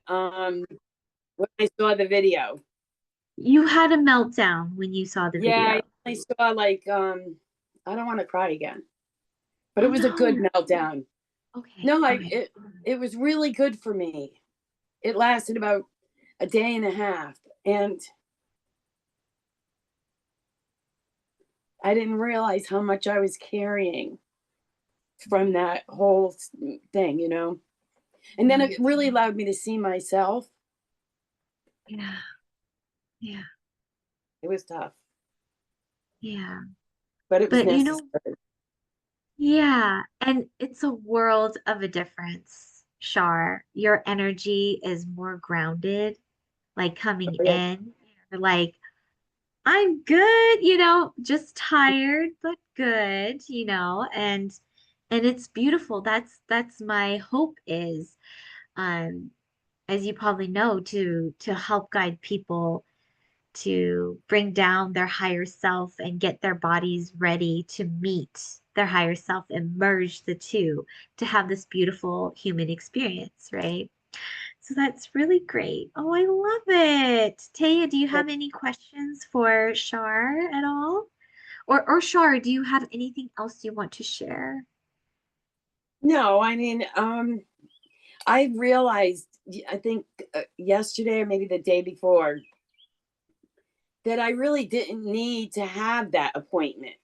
when I saw the video. You had a meltdown when you saw the Yeah, video. I saw like I don't want to cry again, but Oh it was a good no. meltdown. Okay, No, okay. it was really good for me. It lasted about a day and a half, and I didn't realize how much I was carrying from that whole thing. And then it Mhm. really allowed me to see myself. Yeah, yeah, It was tough, yeah. but it was But necessary. yeah, and it's a world of a difference, Shar. Your energy is more grounded, like coming Yeah. in. You're like, I'm good, just tired, but good, and it's beautiful. That's my hope is, um, as you probably know, to help guide people to bring down their higher self and get their bodies ready to meet their higher self and merge the two to have this beautiful human experience, right? So that's really great. Oh, I love it. Taya, do you have any questions for Shar at all? Or Shar, do you have anything else you want to share? No, I mean, I realized, I think yesterday or maybe the day before, that I really didn't need to have that appointment,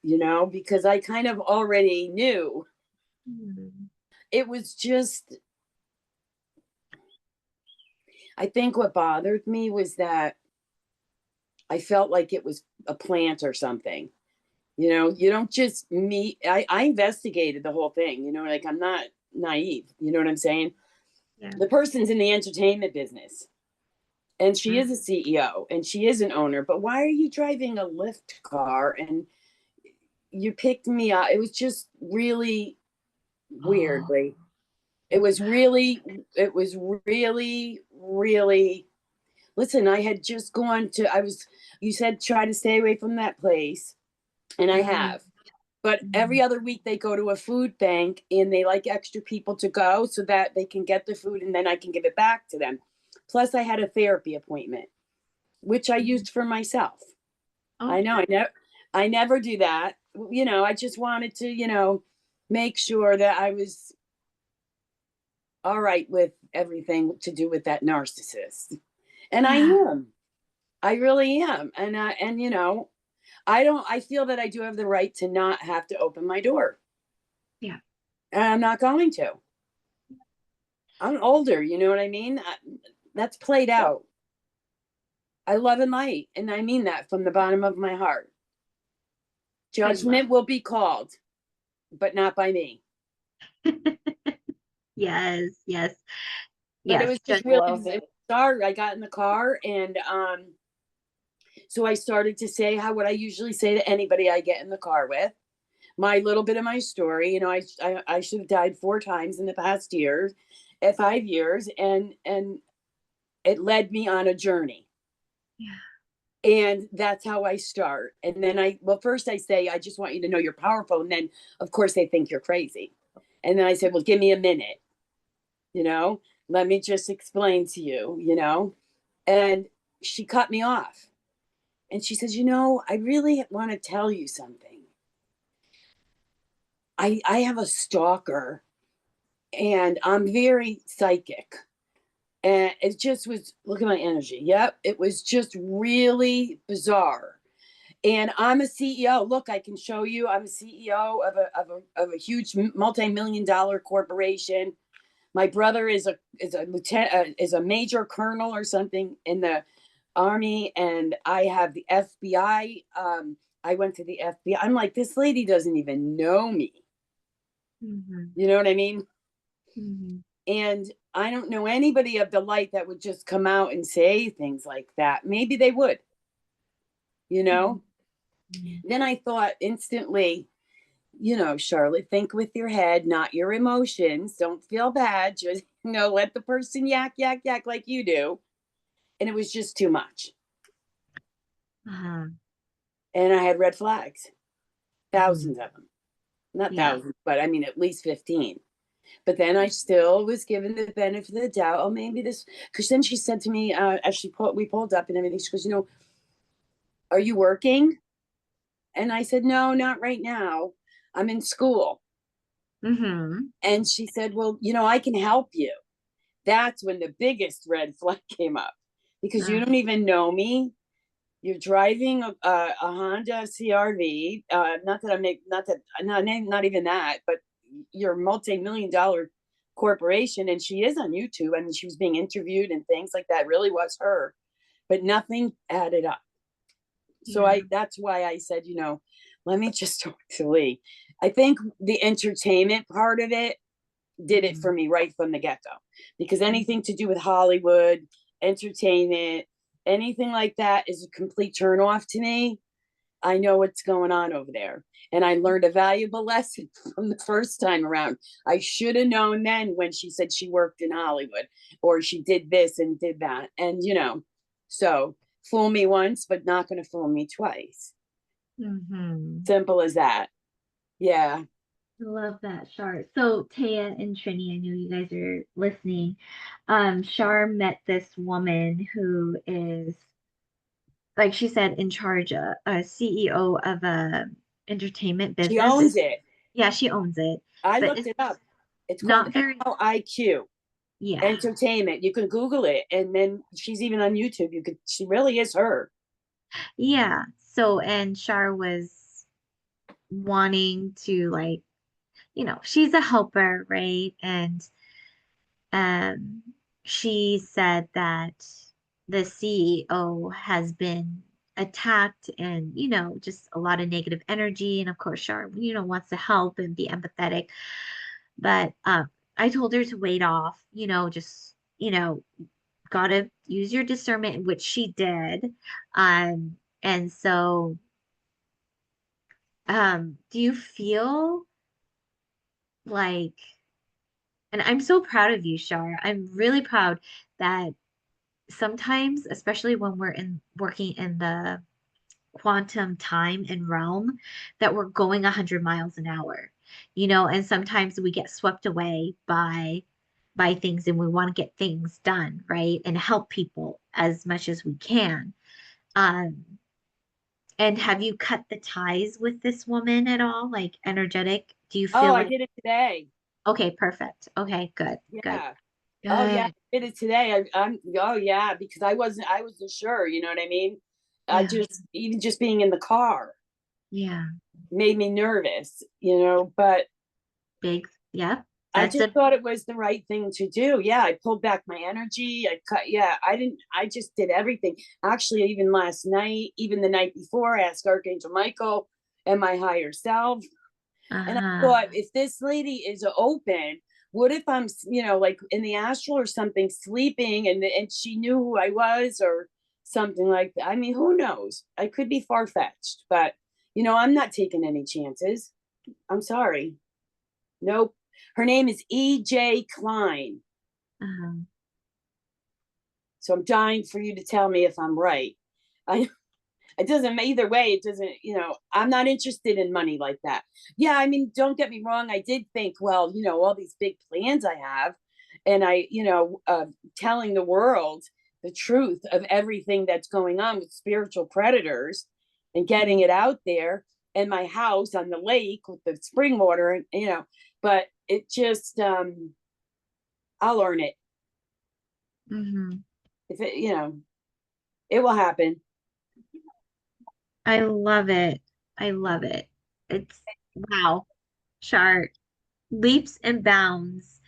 because I kind of already knew. Hmm. It was just, I think what bothered me was that I felt like it was a plant or something. You don't just meet. I investigated the whole thing, like I'm not naive. You know what I'm saying? Yeah. The person's in the entertainment business and she is a CEO and she is an owner, but why are you driving a Lyft car and you picked me up? It was just really Oh. weirdly. It was really, listen, I had just gone to, you said try to stay away from that place, and I Mm, have. But every mm, other week they go to a food bank and they like extra people to go so that they can get the food and then I can give it back to them. Plus, I had a therapy appointment, which I mm. used for myself. I know Okay. I never do that. I just wanted to, make sure that I was all right with everything to do with that narcissist. And I Yeah. am. I really am. I feel that I do have the right to not have to open my door. Yeah. And I'm not going to. I'm older, you know what I mean? That's played out. I love and light, and I mean that from the bottom of my heart. I love Judgment will be called, but not by me. Yes, yes, But it yes. was just Just really love it it. was hard. I got in the car, and so I started to say how what I usually say to anybody I get in the car with. My little bit of my story. I should have died 4 times in the past year, at 5 years, and it led me on a journey. Yeah. And that's how I start. And then first I say, I just want you to know you're powerful. And then, of course, they think you're crazy. And then I said, well, give me a minute, you know, let me just explain to you. And she cut me off. And she says, I really want to tell you something. I have a stalker and I'm very psychic. And it just was, look at my energy. Yep. It was just really bizarre. And I'm a CEO. Look, I can show you. I'm a CEO of a huge multi-million dollar corporation. My brother is a lieutenant, is a major colonel or something in the army, and I have the FBI. I went to the FBI. I'm like, this lady doesn't even know me. Hmm. You know what I mean? Hmm. And I don't know anybody of the light that would just come out and say things like that. Maybe they would, you know? Hmm. Then I thought instantly, Charlotte, think with your head, not your emotions. Don't feel bad. Just, let the person yak, yak, yak like you do. And it was just too much. Uh-huh. And I had red flags, Hmm. thousands of them. Not Yeah. thousands, but I mean, at least 15. But then I still was given the benefit of the doubt. Oh, maybe this, because then she said to me, as we pulled up and everything, she goes, are you working? And I said, no, not right now. I'm in school. Mm-hmm. And she said, well, I can help you. That's when the biggest red flag came up, because you Uh, don't even know me. You're driving a Honda CRV. Not that I make, not even that, but you're a multi-million-dollar corporation, and she is on YouTube, and she was being interviewed and things like that. Really was her, but nothing added up. So yeah. that's why I said, let me just talk to Lee. I think the entertainment part of it did it Mm-hmm. for me right from the get-go, because anything to do with Hollywood, entertainment, anything like that is a complete turn off to me. I know what's going on over there, and I learned a valuable lesson from the first time around. I should have known then, when she said she worked in Hollywood, or she did this and did that, and so fool me once but not going to fool me twice. Mm-hmm. Simple as that. Yeah. I love that, Char. So Taya and Trini, I know you guys are listening. Char met this woman who is, like she said, in charge, a CEO of a entertainment She business. owns it. Yeah, she owns it, I but looked it's it up. It's called not very, LIQ yeah, Entertainment. You can Google it, and then she's even on YouTube. She really is her. yeah. So, and Char was wanting to, like, she's a helper, right? And um, she said that the CEO has been attacked and, just a lot of negative energy. And of course, Char, wants to help and be empathetic. But I told her to wait off, just, gotta use your discernment, which she did. And so, do you feel like, and I'm so proud of you, Shar. I'm really proud that sometimes, especially when we're in working in the quantum time and realm, that we're going 100 miles an hour, and sometimes we get swept away by things and we want to get things done, right? And help people as much as we can. Um, and have you cut the ties with this woman at all? Like energetic? Do you Oh, feel I like, did it today. okay, perfect. Okay, good, good, Yeah. Oh yeah, good. I did it today. Oh yeah, because I wasn't sure. You know what I mean? I Yeah, just even just being in the car yeah. made me nervous. But Big, yeah. I That's just a thought it was the right thing to do. Yeah, I pulled back my energy. I cut. Yeah, I didn't. I just did everything. Actually, even last night, even the night before, I asked Archangel Michael and my higher self. And I uh-huh. thought, if this lady is open, what if I'm, like in the astral or something, sleeping, and she knew who I was, or something like that. I mean, who knows? I could be far fetched, but I'm not taking any chances. I'm sorry. Nope. Her name is E.J. Klein. Uh-huh. So I'm dying for you to tell me if I'm right. I It doesn't, either way, it doesn't, I'm not interested in money like that. Yeah, I mean, don't get me wrong. I did think, well, all these big plans I have, and telling the world the truth of everything that's going on with spiritual predators, and getting it out there, and my house on the lake with the spring water, and, but it just, I'll earn it. Mm-hmm. If it, it will happen. I love it. I love it. It's wow. Chart leaps and bounds,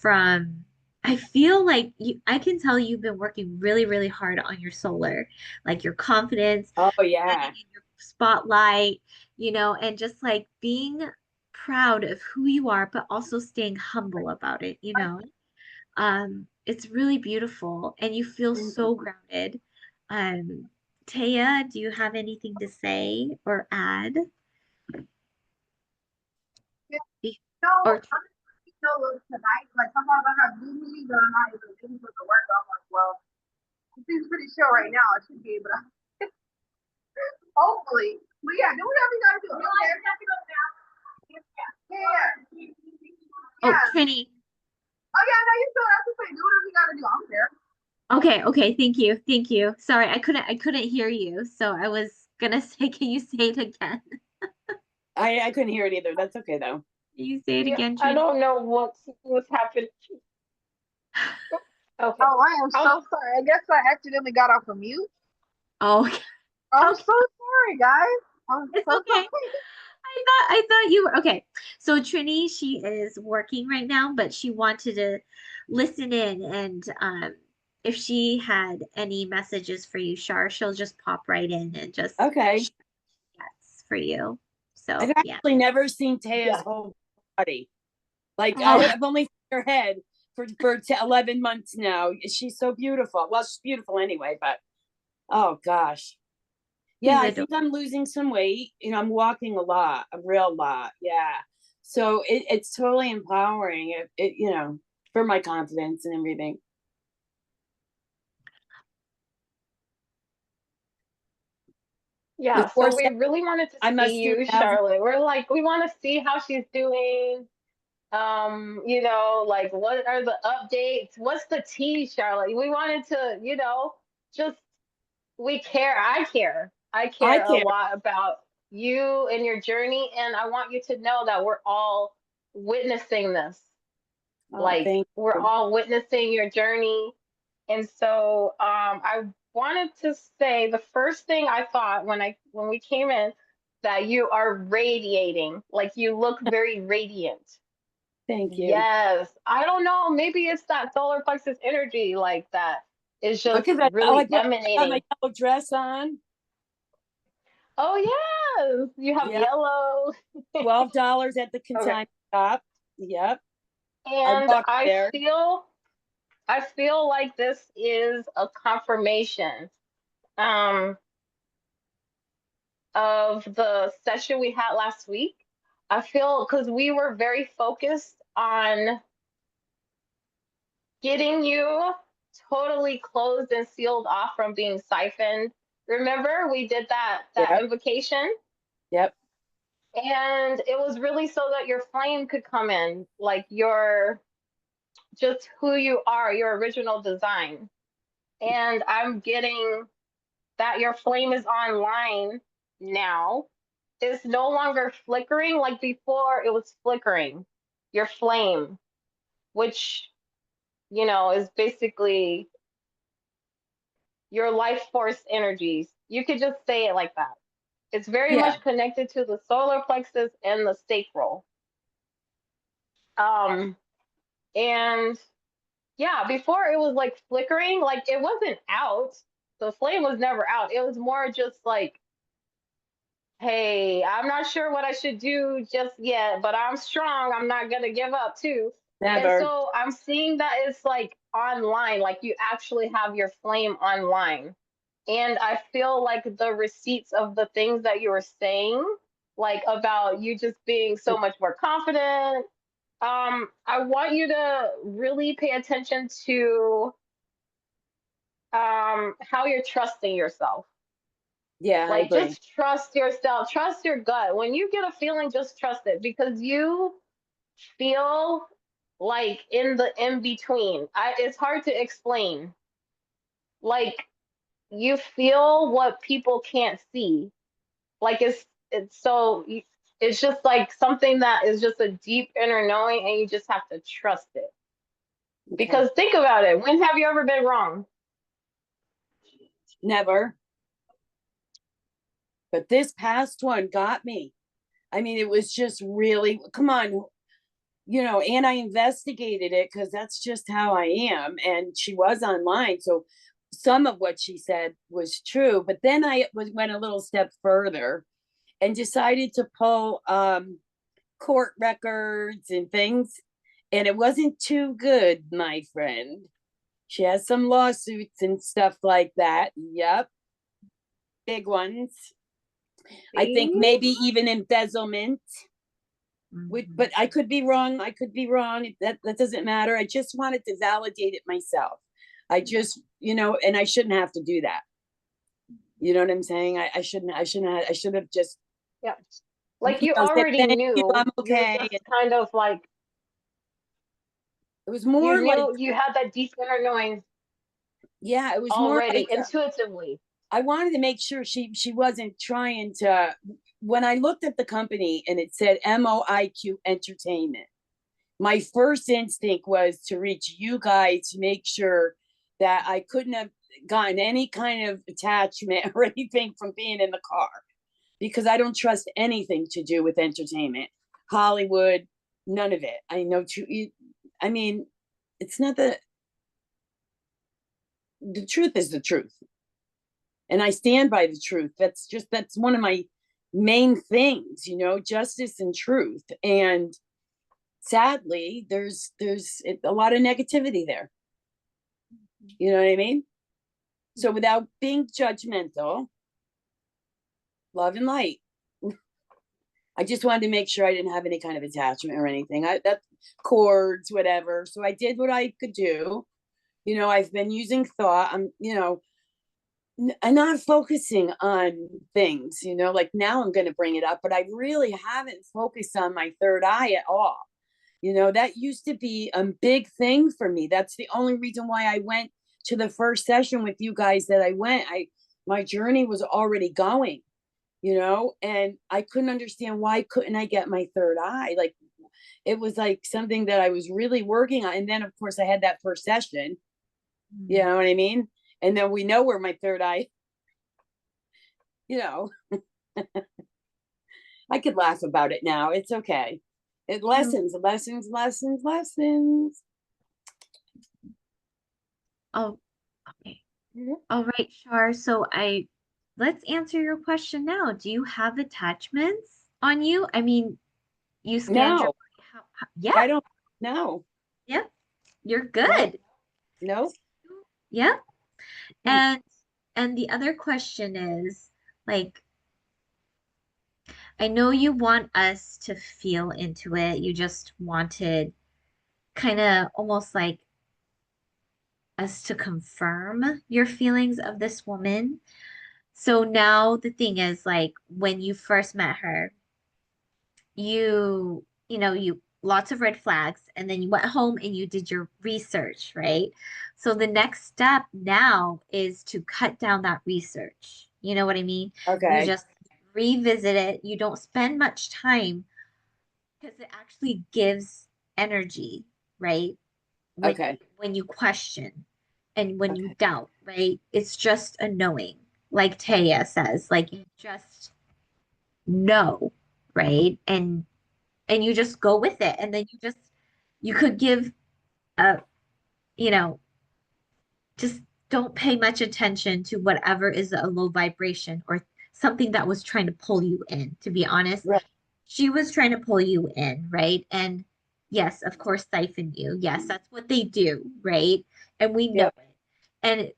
from I feel like I can tell you've been working really, really hard on your solar, like your confidence, Oh getting yeah. in your spotlight, and just like being proud of who you are, but also staying humble about it. It's really beautiful and you feel so grounded. Um, Taya, do you have anything to say or add? No, Or honestly, tonight, like sometimes I have Zoom meetings that I'm not even able to work. I'm like, well, it seems pretty chill right now. I should be able to, hopefully. But yeah, do whatever you gotta do. Okay? Yeah. Oh, Yes. Trini. Oh yeah, no, you still have to say do whatever you gotta do. I don't care. Okay, okay, thank you. Thank you. Sorry, I couldn't hear you. So I was gonna say, can you say it again? I couldn't hear it either. That's okay though. Can you say it Yeah, again, I Trini? don't know what's happened. Okay. Oh, I am I'll, so sorry. I guess I accidentally got off of mute. Oh, I'm okay. so sorry, guys. I'm It's so okay. sorry. I thought you were okay. So Trini, she is working right now, but she wanted to listen in and if she had any messages for you, Char, she'll just pop right in and just Okay. yes for you. I've So yeah. actually never seen Taya's yeah. whole body. Like Oh, I've only seen her head for 11 months now. She's so beautiful. Well, she's beautiful anyway, but oh gosh. Yeah, she's I adorable. think I'm losing some weight. I'm walking a lot, a real lot. Yeah. So it's totally empowering for my confidence and everything. Yeah. Before So we sex, really wanted to I'm a see student you, of, Charlotte. We're like, we want to see how she's doing. Like what are the updates? What's the tea, Charlotte? We wanted to, just we care. I care. I I care a care. lot about you and your journey, and I want you to know that we're all witnessing this. Oh, Like thank we're you. all witnessing your journey. And so I wanted to say the first thing I thought when we came in that you are radiating, like you look very radiant. Thank you. Yes. I don't know, maybe it's that solar plexus energy like that is just Because really I got my emanating. yellow dress on. Oh yes, you have Yeah, yellow. $12 at the Okay. consignment shop. Yep. I And walked there. I feel like this is a confirmation um, of the session we had last week. I feel because we were very focused on getting you totally closed and sealed off from being siphoned. Remember, we did that Yep. invocation, Yep. and it was really so that your flame could come in, like your just who you are, your original design. And I'm getting that your flame is online now. It's no longer flickering like before it was flickering. Your flame, which, is basically your life force energies. You could just say it like that. It's very Yeah. much connected to the solar plexus and the sacral. Um, and yeah, before it was like flickering, like it wasn't out. The flame was never out. It was more just like, hey, I'm not sure what I should do just yet, but I'm strong. I'm not going to give up too. And Never. so I'm seeing that it's like online, like you actually have your flame online. And I feel like the receipts of the things that you were saying, like about you just being so much more confident. I want you to really pay attention to how you're trusting yourself. Yeah, I Like agree. just trust yourself, trust your gut. When you get a feeling, just trust it because you feel like in the in between. It's hard to explain. Like you feel what people can't see. Like it's just like something that is just a deep inner knowing, and you just have to trust it. Okay. Because think about it. When have you ever been wrong? Never. But this past one got me. I mean, it was just really, come on, and I investigated it because that's just how I am. And she was online. So some of what she said was true. But then went a little step further and decided to pull court records and things. And it wasn't too good, my friend. She has some lawsuits and stuff like that. Yep. Big ones. I think See? maybe even embezzlement. Mhm. But I could be wrong. I could be wrong. That doesn't matter. I just wanted to validate it myself. I just, and I shouldn't have to do that. You know what I'm saying? I shouldn't. I should have just, Yeah. Like you said already thank you. knew. I'm You're okay. just kind of like It was You more like, knew, you had that deep inner knowing yeah, it was more already, like intuitively. I wanted to make sure she wasn't trying to. When I looked at the company and it said MOIQ Entertainment, my first instinct was to reach you guys to make sure that I couldn't have gotten any kind of attachment or anything from being in the car, because I don't trust anything to do with entertainment, Hollywood, none of it. I know I mean, it's not the truth is the truth. And I stand by the truth. That's one of my main things, justice and truth. And sadly, there's a lot of negativity there. You know what I mean? So without being judgmental, love and light. I just wanted to make sure I didn't have any kind of attachment or anything. That cords, whatever. So I did what I could do. I've been using thought. I'm not focusing on things, like now I'm going to bring it up, but I really haven't focused on my third eye at all. That used to be a big thing for me. That's the only reason why I went to the first session with you guys that I went. My journey was already going, and I couldn't understand why couldn't I get my third eye? Like, it was like something that I was really working on. And then of course I had that first session, you know what I mean? And then we know where my third eye, I could laugh about it now. It's okay. It lessons. Oh, okay. All right, Char. So let's answer your question now. Do you have attachments on you? I mean, you scanned your No, body. Yeah, I don't know. yeah, you're No, good. no. Yeah. And the other question is, like, I know you want us to feel into it. You just wanted kind of almost like us to confirm your feelings of this woman. So now the thing is, like, when you first met her, you lots of red flags, and then you went home and you did your research, right? So the next step now is to cut down that research. You know what I mean? You Okay. just revisit it. You don't spend much time because it actually gives energy, right? When Okay. when you question and when you Okay. doubt, right? It's just a knowing, like Taya says, like you just know, right? And you just go with it, and then you could give a you know just don't pay much attention to whatever is a low vibration or something that was trying to pull you in. To be honest, Right. she was trying to pull you in, right? And yes, of course, siphon you. Yes, that's what they do, right? And we know Yep. it. And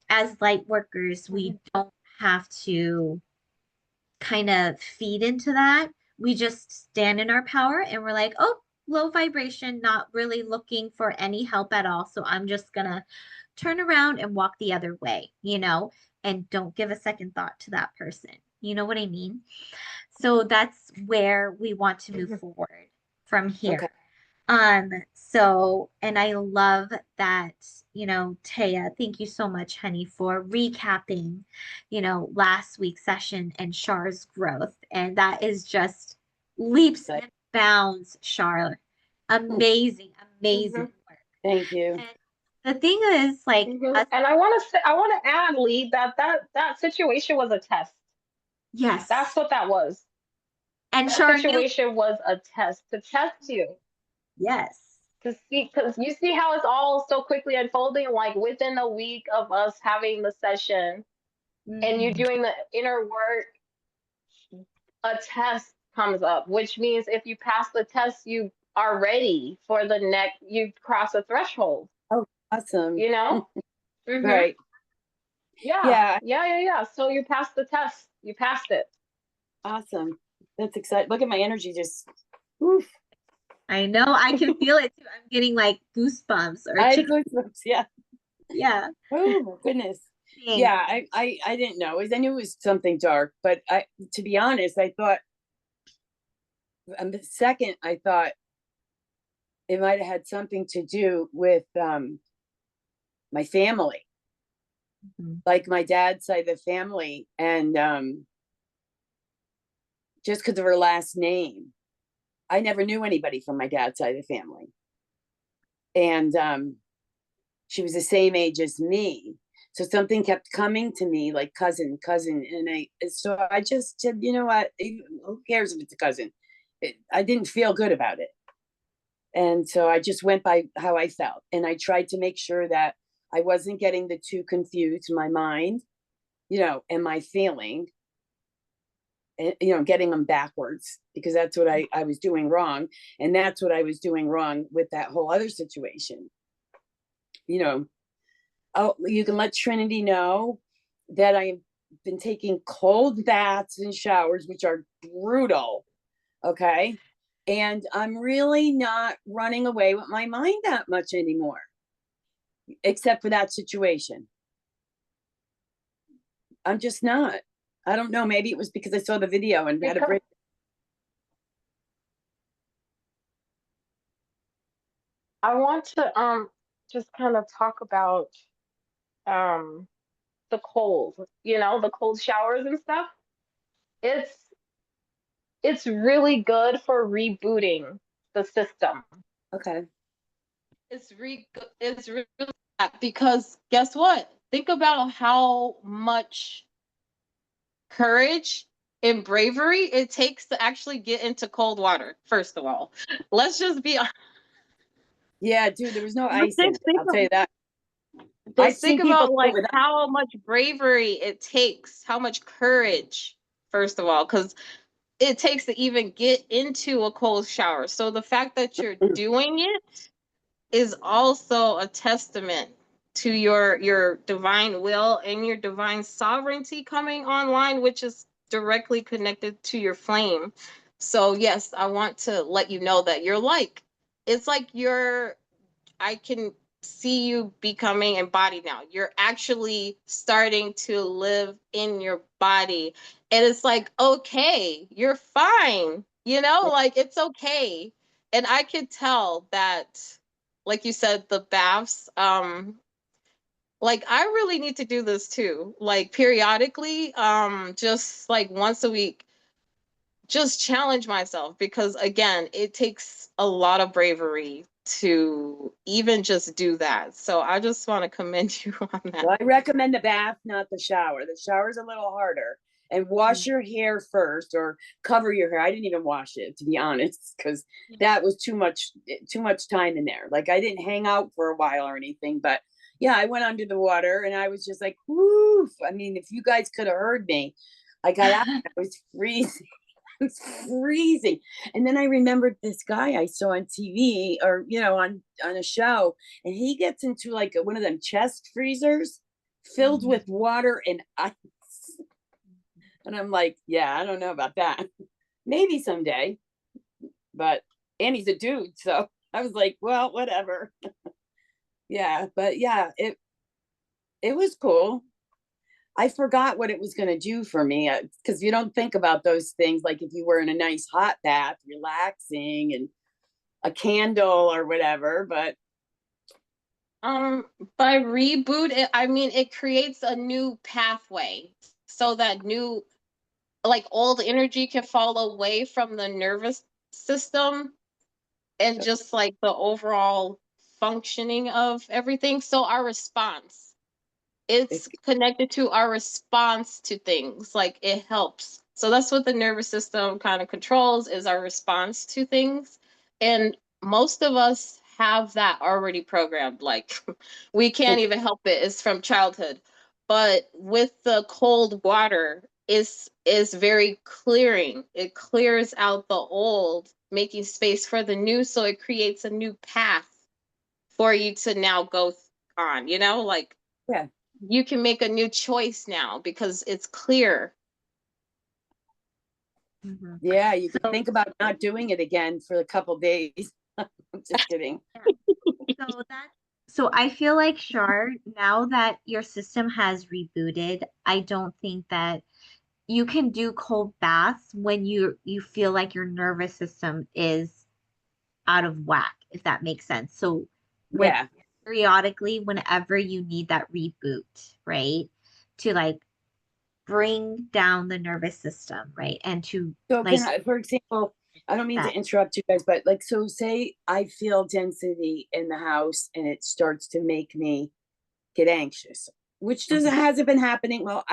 as light workers, we don't have to kind of feed into that. We just stand in our power and we're like, oh, low vibration, not really looking for any help at all. So I'm just gonna turn around and walk the other way, and don't give a second thought to that person. You know what I mean? So that's where we want to move forward from here. Okay. So, and I love that, Taya, thank you so much, honey, for recapping, last week's session and Char's growth. And that is just leaps Excited. and bounds, Char. Amazing, amazing work. Thank you. And the thing is, like, And I want to say, I want to add, Lee, that situation was a test. yes. That's what that was. And That Char knew, situation was a test to test you. yes. Because you see how it's all so quickly unfolding, like within a week of us having the session and you Mhm. doing the inner work, a test comes up, which means if you pass the test, you are ready for the next, you cross a threshold, Oh, awesome. you know? Mm-hmm. Right. Yeah, Yeah. yeah. So you passed the test. You passed it. Awesome. That's exciting. Look at my energy just. Oof. I know, I can feel it too. I'm getting like goosebumps or I chicken. yeah. Yeah. Oh my goodness. Thanks. Yeah, I didn't know. I knew it was something dark, but to be honest, I thought the second I thought it might have had something to do with my family, like my dad's side of the family, and just because of her last name. I never knew anybody from my dad's side of the family. And she was the same age as me. So something kept coming to me like cousin, cousin. So I just said, you know what? Who cares if it's a cousin? I didn't feel good about it. And so I just went by how I felt. And I tried to make sure that I wasn't getting the two confused, my mind, and my feeling, and, getting them backwards, because that's what I was doing wrong. And that's what I was doing wrong with that whole other situation. Oh, you can let Trinity know that I've been taking cold baths and showers, which are brutal. Okay. And I'm really not running away with my mind that much anymore, except for that situation. I'm just not. I don't know. Maybe it was because I saw the video and had a break. I want to just kind of talk about um the cold, the cold showers and stuff. It's it's really good for rebooting the system. Okay. It's really because guess what? Think about how much courage and bravery it takes to actually get into cold water. First of all, let's just be Yeah, dude, there was no ice in it. I'll tell you that. I've just think seen people about do it like without. how much bravery it takes, how much courage, first of all, because it takes to even get into a cold shower. So the fact that you're doing it is also a testament to your divine will and your divine sovereignty coming online, which is directly connected to your flame. So yes, I want to let you know that it's like I can see you becoming embodied now. You're actually starting to live in your body. And it's like, okay, you're fine. Like it's okay. And I could tell that, like you said, the baths, like I really need to do this too. Like periodically, just like once a week, just challenge myself because again, it takes a lot of bravery to even just do that. So I just want to commend you on that. Well, I recommend the bath, not the shower. The shower's a little harder. And wash your hair first, or cover your hair. I didn't even wash it, to be honest, because that was too much time in there. Like I didn't hang out for a while or anything, but yeah, I went under the water and I was just like, woof. I mean, if you guys could have heard me, I got out, I was freezing. It was freezing. And then I remembered this guy I saw on TV, or on a show, and he gets into like one of them chest freezers filled with water and ice. And I'm like, yeah, I don't know about that. Maybe someday. But and he's a dude, so I was like, well, whatever. Yeah, but yeah, it was cool. I forgot what it was going to do for me, because you don't think about those things, like if you were in a nice hot bath, relaxing, and a candle or whatever. But by reboot, I mean it creates a new pathway so that new, like old energy can fall away from the nervous system and just like the overall functioning of everything. So our response, it's connected to our response to things. Like it helps. So that's what the nervous system kind of controls, is our response to things. And most of us have that already programmed. Like we can't even help it. It's from childhood. But with the cold water, is very clearing. It clears out the old, making space for the new. So it creates a new path for you to now go on, like yeah, you can make a new choice now because it's clear. yeah, you can think about not doing it again for a couple days. I'm just kidding. So I feel like, Char, now that your system has rebooted, I don't think that you can do cold baths when you feel like your nervous system is out of whack, if that makes sense. So when Yeah. periodically, whenever you need that reboot, right? To like bring down the nervous system, right? And to So like can I, for example, I don't mean to that. interrupt you guys, but like, so say I feel density in the house and it starts to make me get anxious, which doesn't hasn't been happening. Well,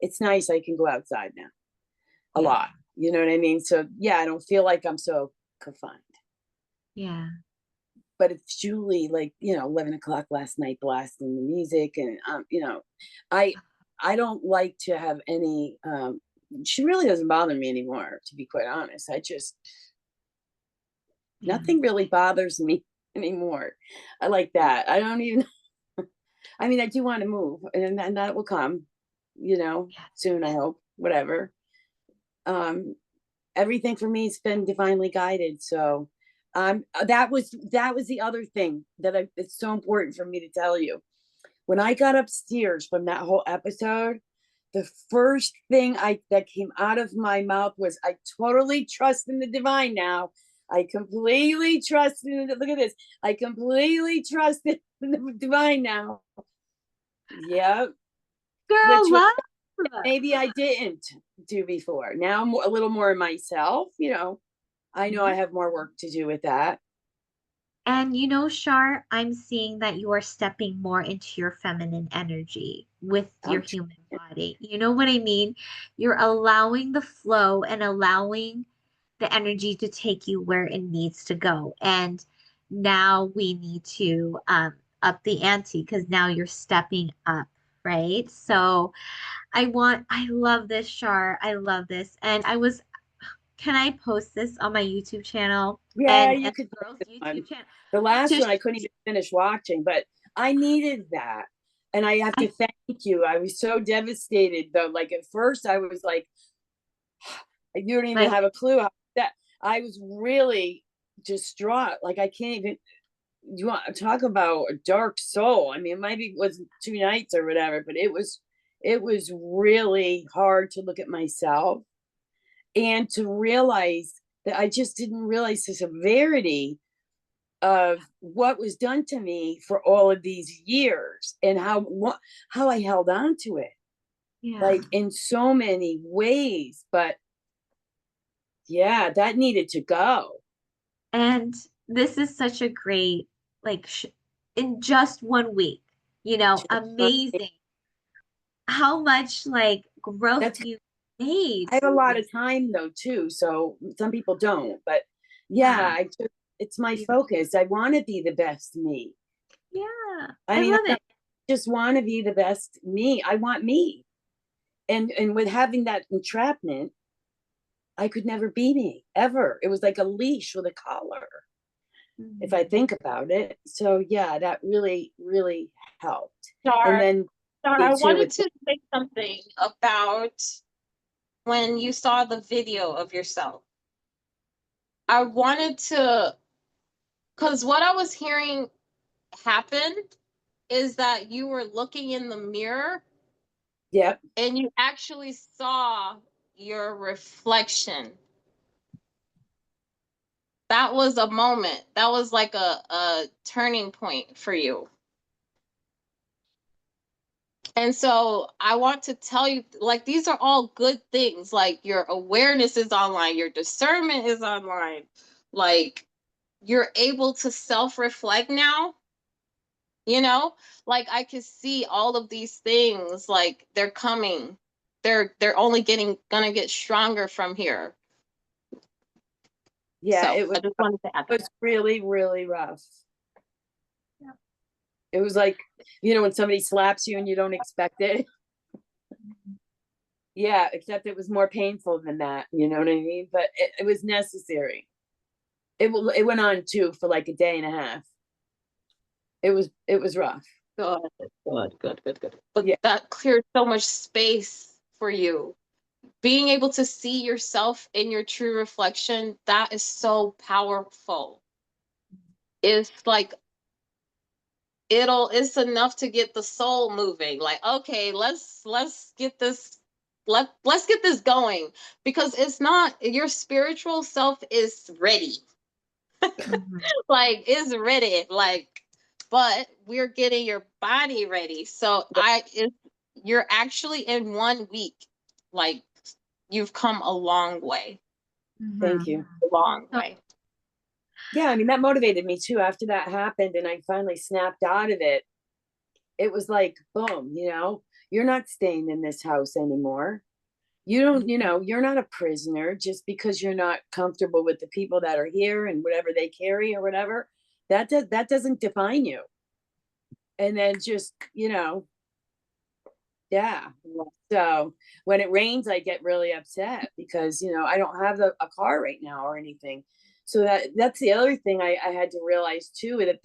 it's nice I can go outside now a Yeah. lot. You know what I mean? So yeah, I don't feel like I'm so confined. Yeah. But if Julie, like, 11 o'clock last night blasting the music, and I I don't like to have any she really doesn't bother me anymore, to be quite honest. Yeah. Nothing really bothers me anymore. I like that. I don't even I mean, I do want to move, and that will come, Yeah. soon, I hope, whatever. Um, Everything for me has been divinely guided. So, that was the other thing it's so important for me to tell you. When I got upstairs from that whole episode, the first thing that came out of my mouth was, I totally trust in the divine now. I completely trust in it. Look at this. I completely trust in the divine now. Yep. Girl, Which was love. maybe I didn't do before. Now I'm a little more myself. I know I have more work to do with that. And you know, Shar, I'm seeing that you are stepping more into your feminine energy with your I'm human body. You know what I mean? You're allowing the flow and allowing the energy to take you where it needs to go. And now we need to up the ante because now you're stepping up, right? So I love this, Shar. I love this. And can I post this on my YouTube channel Yeah, you and could the girls' this one. YouTube channel The last to one I couldn't even finish watching, but I needed that. And I have to I, thank you. I was so devastated though. Like at first I was like, you don't even like have a clue how that I was really distraught. Like I can't even, you want to talk about a dark soul. I mean, maybe it was 2 nights or whatever, but it was really hard to look at myself and to realize that I just didn't realize the severity of what was done to me for all of these years, and how I held on to it, yeah. like in so many ways. But yeah, that needed to go. And this is such a great like in just 1 week, amazing how much like growth That's you made. I have a lot of time though too, so some people don't. But yeah, Yeah. it's my focus. I want to be the best me. Yeah. I I mean, love I it. just want to be the best me. I want me. And with having that entrapment, I could never be me ever. It was like a leash with a collar, if I Mhm. think about it. So yeah, that really, really helped. And Char, then Char, me I too wanted with to say something about when you saw the video of yourself. I wanted to, because what I was hearing happen is that you were looking in the mirror yep. and you actually saw your reflection. That was a moment. That was like a turning point for you. And so I want to tell you, like, these are all good things. Like, your awareness is online, your discernment is online. Like, you're able to self reflect now, you know? Like, I could see all of these things, like, they're coming. They're only gonna get stronger from here. Yeah, So it was I just wanted to add that. really, really rough. Yeah. It was like, when somebody slaps you and you don't expect it. Yeah, except it was more painful than that. You know what I mean? But it was necessary. It went on too for like a day and a half. It was rough. Good, good. But Yeah, that cleared so much space for you. Being able to see yourself in your true reflection, that is so powerful. It's like it's enough to get the soul moving. Like, okay, let's get this let's get this going, because it's not, your spiritual self is ready. Mhm. Like it's ready. Like, but we're getting your body ready. So you're actually in 1 week. Like you've come a long way. Thank Mhm. you. A long So, way. Yeah, I mean, that motivated me too. After that happened and I finally snapped out of it, it was like, boom, you're not staying in this house anymore. You don't, you're not a prisoner just because you're not comfortable with the people that are here and whatever they carry or whatever. That doesn't define you. And then just, yeah. So when it rains, I get really upset because, I don't have a car right now or anything. So that's the other thing I had to realize too, that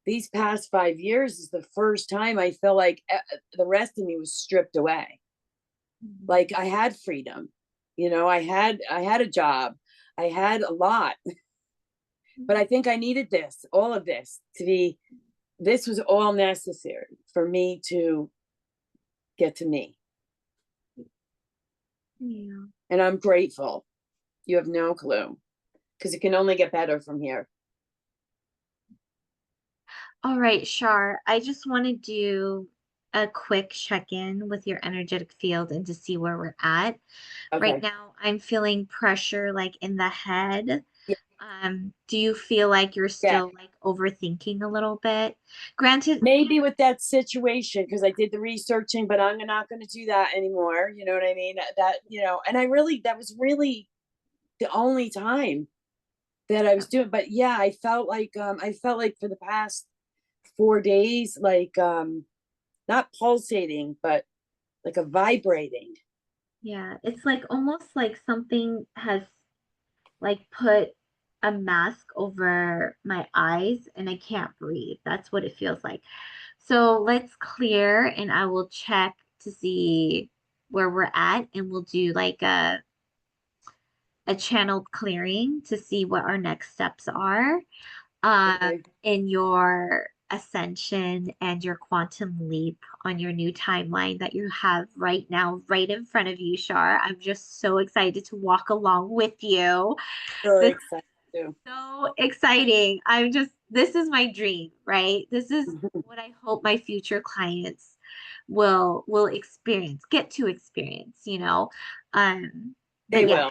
these past 5 years is the first time I feel like the rest of me was stripped away. Like I had freedom, I had a job, I had a lot, but I think I needed all of this this was all necessary for me to get to me. yeah. And I'm grateful. You have no clue because it can only get better from here. All right, Char, I just want to do a quick check-in with your energetic field and to see where we're at. Right Okay. now, I'm feeling pressure like in the head. Yeah. Do you feel like you're Yeah. still like overthinking a little bit? Granted, Maybe with that situation, because I did the researching, but I'm not going to do that anymore. You know what I mean? And that was really the only time that I was doing. But yeah, I felt like for the past 4 days, like not pulsating, but like a vibrating. yeah, it's like almost like something has like put a mask over my eyes and I can't breathe. That's what it feels like. So let's clear and I will check to see where we're at and we'll do like a channeled clearing to see what our next steps are Okay. in your ascension and your quantum leap on your new timeline that you have right now, right in front of you, Shar. I'm just so excited to walk along with you. Really This excited too. so exciting. This is my dream, right? This is what I hope my future clients will get to experience, They but yeah, will,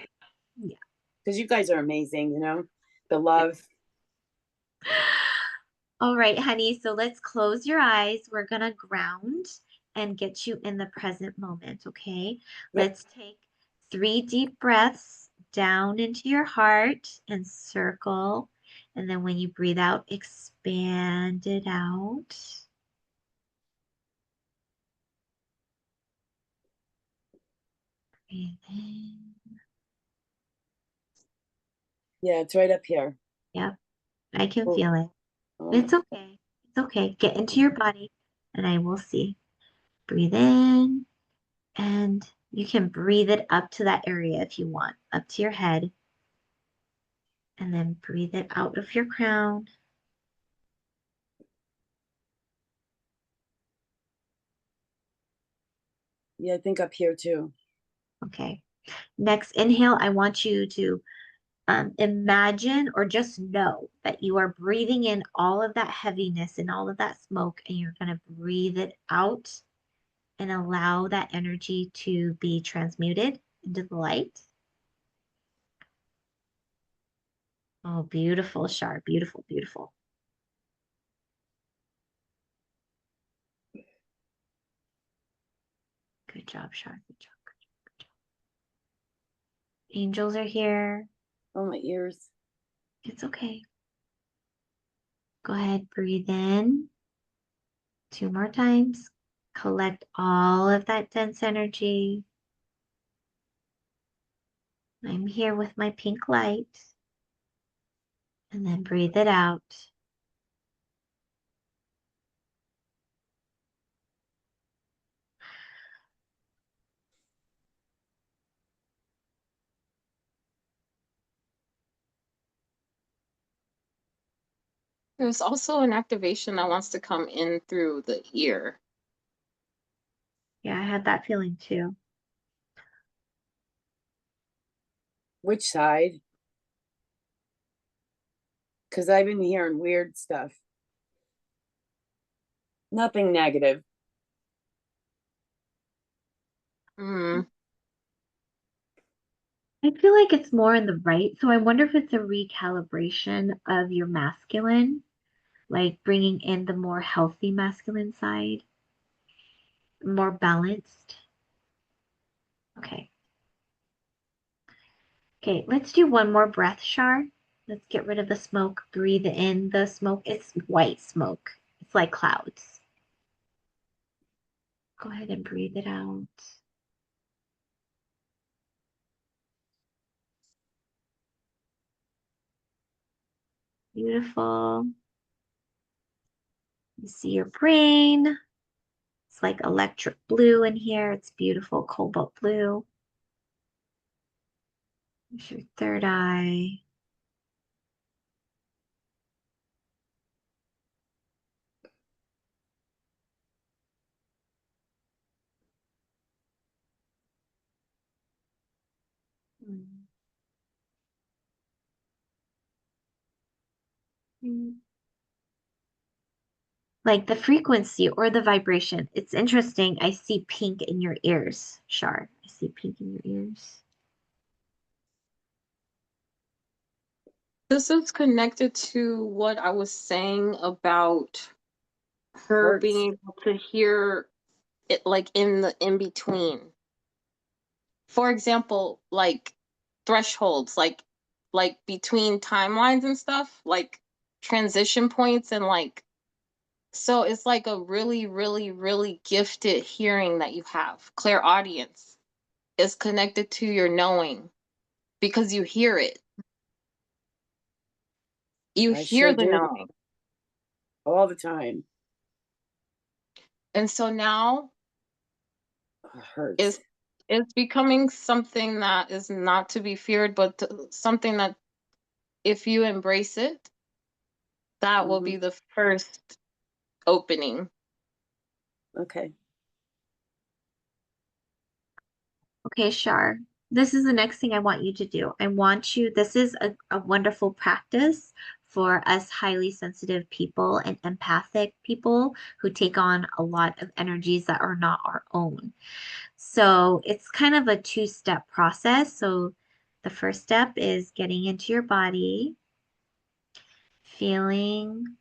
yeah. because you guys are amazing. The love. All right, honey. So let's close your eyes. We're gonna ground and get you in the present moment, okay? Yep. Let's take 3 deep breaths down into your heart and circle. And then when you breathe out, expand it out. Breathe in. Yeah, it's right up here. Yep, I can Oh, feel it. oh my. It's okay. It's okay. Get into your body and I will see. Breathe in. And you can breathe it up to that area if you want, up to your head. And then breathe it out of your crown. Yeah, I think up here too. Okay. Next inhale, I want you to imagine or just know that you are breathing in all of that heaviness and all of that smoke, and you're going to breathe it out and allow that energy to be transmuted into the light. Oh, beautiful, Shar. Beautiful, beautiful. Good job, Shar. Good job. Good job. Good job. Angels are here. Oh, my ears. It's okay. Go ahead, breathe in 2 more times. Collect all of that dense energy. I'm here with my pink light. And then breathe it out. There's also an activation that wants to come in through the ear. Yeah, I had that feeling too. Which side? because I've been hearing weird stuff. Nothing negative. Mm. I feel like it's more in the right. So I wonder if it's a recalibration of your masculine, like bringing in the more healthy masculine side, more balanced. Okay. Okay, let's do one more breath, Char. Let's get rid of the smoke. Breathe in the smoke. It's white smoke. It's like clouds. Go ahead and breathe it out. Beautiful. You see your brain. It's like electric blue in here. It's beautiful, cobalt blue. There's your third eye. Like the frequency or the vibration. It's interesting. I see pink in your ears, Char. I see pink in your ears. This is connected to what I was saying about her Hurts. being able to hear it like in the in between. For example, like thresholds, like between timelines and stuff, like transition points and like so it's like a really, really, really gifted hearing that you have. Clairaudience is connected to your knowing because you hear it. You I hear sure the do. knowing. All the time. And so now It hurts. it's becoming something that is not to be feared, but something that if you embrace it, that will be the first opening. Okay. Okay, Char. This is the next thing I want you to do. I want you, this is a wonderful practice for us highly sensitive people and empathic people who take on a lot of energies that are not our own. So it's kind of a two-step process. So the first step is getting into your body, feeling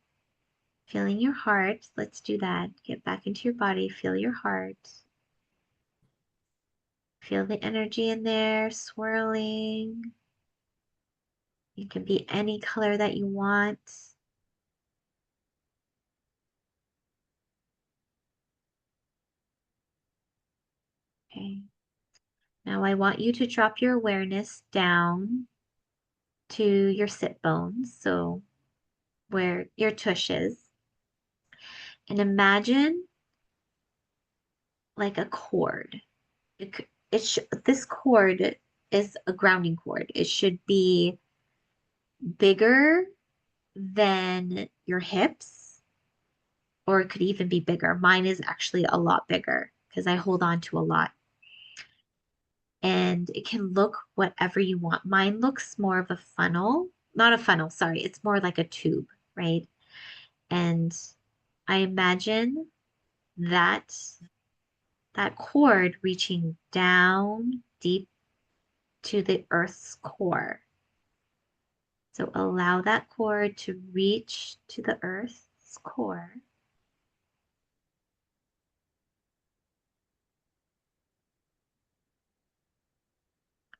your heart. Let's do that. Get back into your body, feel your heart. Feel the energy in there swirling. It can be any color that you want. Okay. Now I want you to drop your awareness down to your sit bones, so where your tush is, and imagine like a cord. This cord is a grounding cord. It should be bigger than your hips, or it could even be bigger. Mine is actually a lot bigger because I hold on to a lot. And it can look whatever you want. Mine looks more of a funnel, not a funnel, sorry. It's more like a tube, right? And I imagine that that cord reaching down deep to the earth's core. So allow that cord to reach to the earth's core.